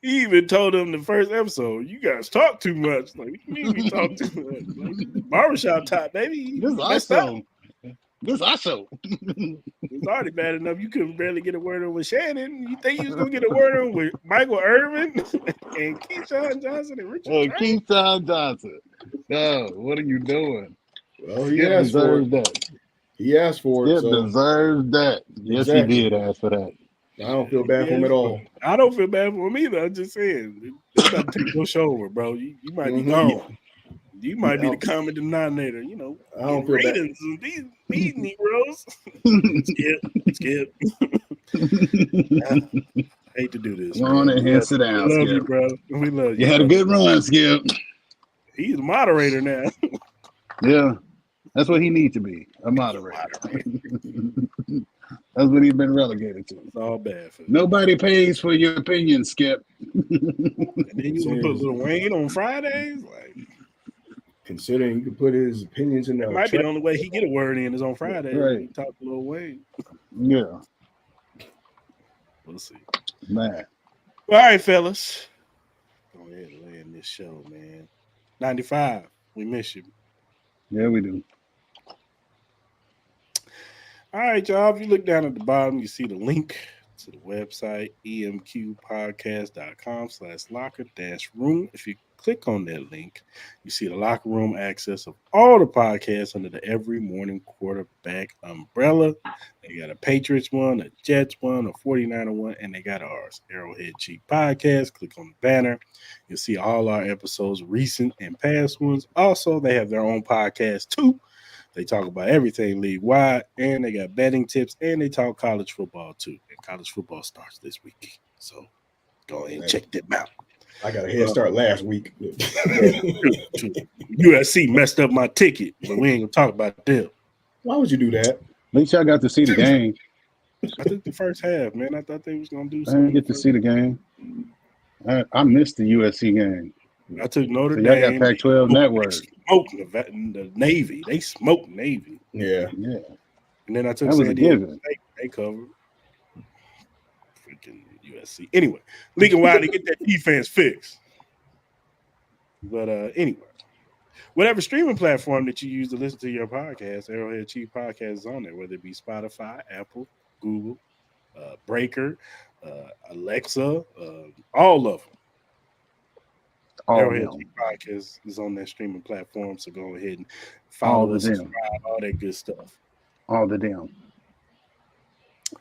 even told them the first episode, you guys talk too much. Like, what do you mean we talk too much? Like, barbershop top, baby. This is our show. It's already bad enough you couldn't barely get a word on with Shannon. You think you was gonna get a word on with Michael Irvin and Keyshawn Johnson and Richard? Keyshawn Johnson. No, what are you doing? Well, he asked for that. He asked for it. Skip deserves that. Yes, exactly. He did ask for that. I don't feel bad for him at all. I don't feel bad for him either. I'm just saying, it's about to take your show over, bro. You might be gone. You might be the common denominator, I don't feel bad. These Negroes. Skip. Hate to do this. Go on and here, sit down, we love Skip. you, bro. We love you. You had a good run, Skip. He's a moderator now. Yeah, that's what he needs to be, a moderator. That's what he's been relegated to. It's all bad for Nobody pays for your opinion, Skip. And then you gonna put Lil Wayne on Fridays, like. Considering he could put his opinions in there. It might be the only way he get a word in is on Friday. Right. He talk to Lil Wayne. Yeah. We'll see. Man. All right, fellas. Go ahead and land this show, man. 95. We miss you. Yeah, we do. All right, y'all. If you look down at the bottom, you see the link to the website, emqpodcast.com/locker-room. If you click on that link, you see the locker room access of all the podcasts under the Every Morning Quarterback umbrella. They got a Patriots one, a Jets one, a 49er one, and they got ours, Arrowhead Chief Podcast. Click on the banner. You'll see all our episodes, recent and past ones. Also, they have their own podcast too. They talk about everything league-wide, and they got betting tips, and they talk college football too. And college football starts this week. So go ahead and check them out. I got a head start last week. USC messed up my ticket, but we ain't gonna talk about them. Why would you do that? At least y'all got to see the game. I think the first half, man. I thought they was gonna do I something. didn't get to see the game. I missed the USC game. I took Notre So Dame. y'all got Pac-12 network. Smoked the Navy. They smoked Navy. Yeah. And then I took That was a San Diego given. State. They covered. Freaking USC. Anyway, League and Wild to get that defense fixed. But anyway, whatever streaming platform that you use to listen to your podcast, Arrowhead Chief Podcast is on there, whether it be Spotify, Apple, Google, Breaker, Alexa, all of them. Arrowhead Chief Podcast is on that streaming platform, so go ahead and follow us, subscribe, all that good stuff. All of them.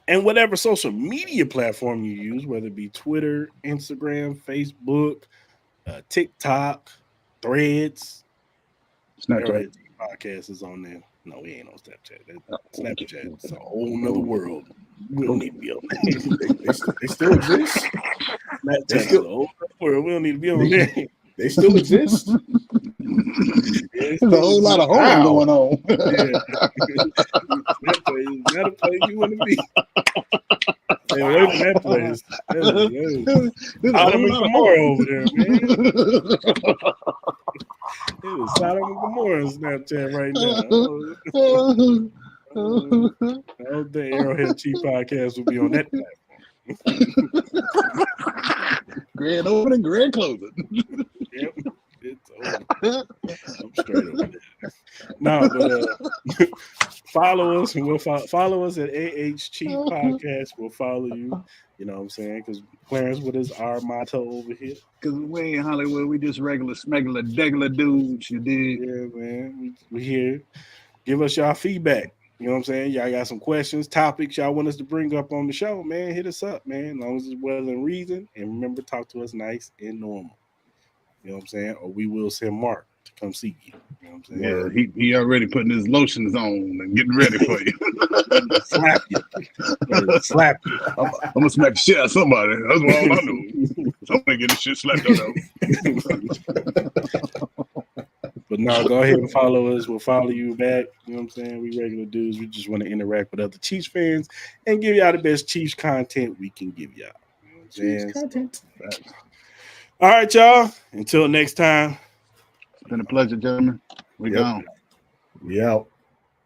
And whatever social media platform you use, whether it be Twitter, Instagram, Facebook, TikTok, Threads, Snapchat Podcast is on there. No, we ain't on Snapchat. Snapchat is a whole nother world. We don't need to be on there. They still exist. Snapchat is a whole other world. We don't need to be on there. They still exist. There's a whole lot of homework going on. Snapchat is not a place you want to be. Stay away from that place. Sodom and Gomorrah over there, man. It is Sodom and Gomorrah on Snapchat right now. I don't think Arrowhead Chief Podcast will be on that platform. Grand opening, grand closing. Yep, it's over. I'm straight over there. No, but follow us, and we'll follow us at AH Chief Podcast. We'll follow you. You know what I'm saying? Because Clarence, what is our motto over here? Because we ain't Hollywood, we just regular, smegular, degular dudes. You dig? Yeah, man. We here. Give us y'all feedback. You know what I'm saying? Y'all got some questions, topics y'all want us to bring up on the show, man. Hit us up, man. As long as it's well in reason. And remember, talk to us nice and normal. You know what I'm saying? Or we will send Mark to come see you. You know what I'm saying? Yeah, he already putting his lotions on and getting ready for you. Slap you. Slap you. I'm gonna smack the shit out of somebody. That's all I know. Somebody getting shit slapped out of. But no, go ahead and follow us. We'll follow you back. You know what I'm saying? We regular dudes. We just want to interact with other Chiefs fans and give y'all the best Chiefs content we can give y'all. You know what I'm saying? Content. All right, y'all. Until next time. It's been a pleasure, gentlemen. We gone. We out.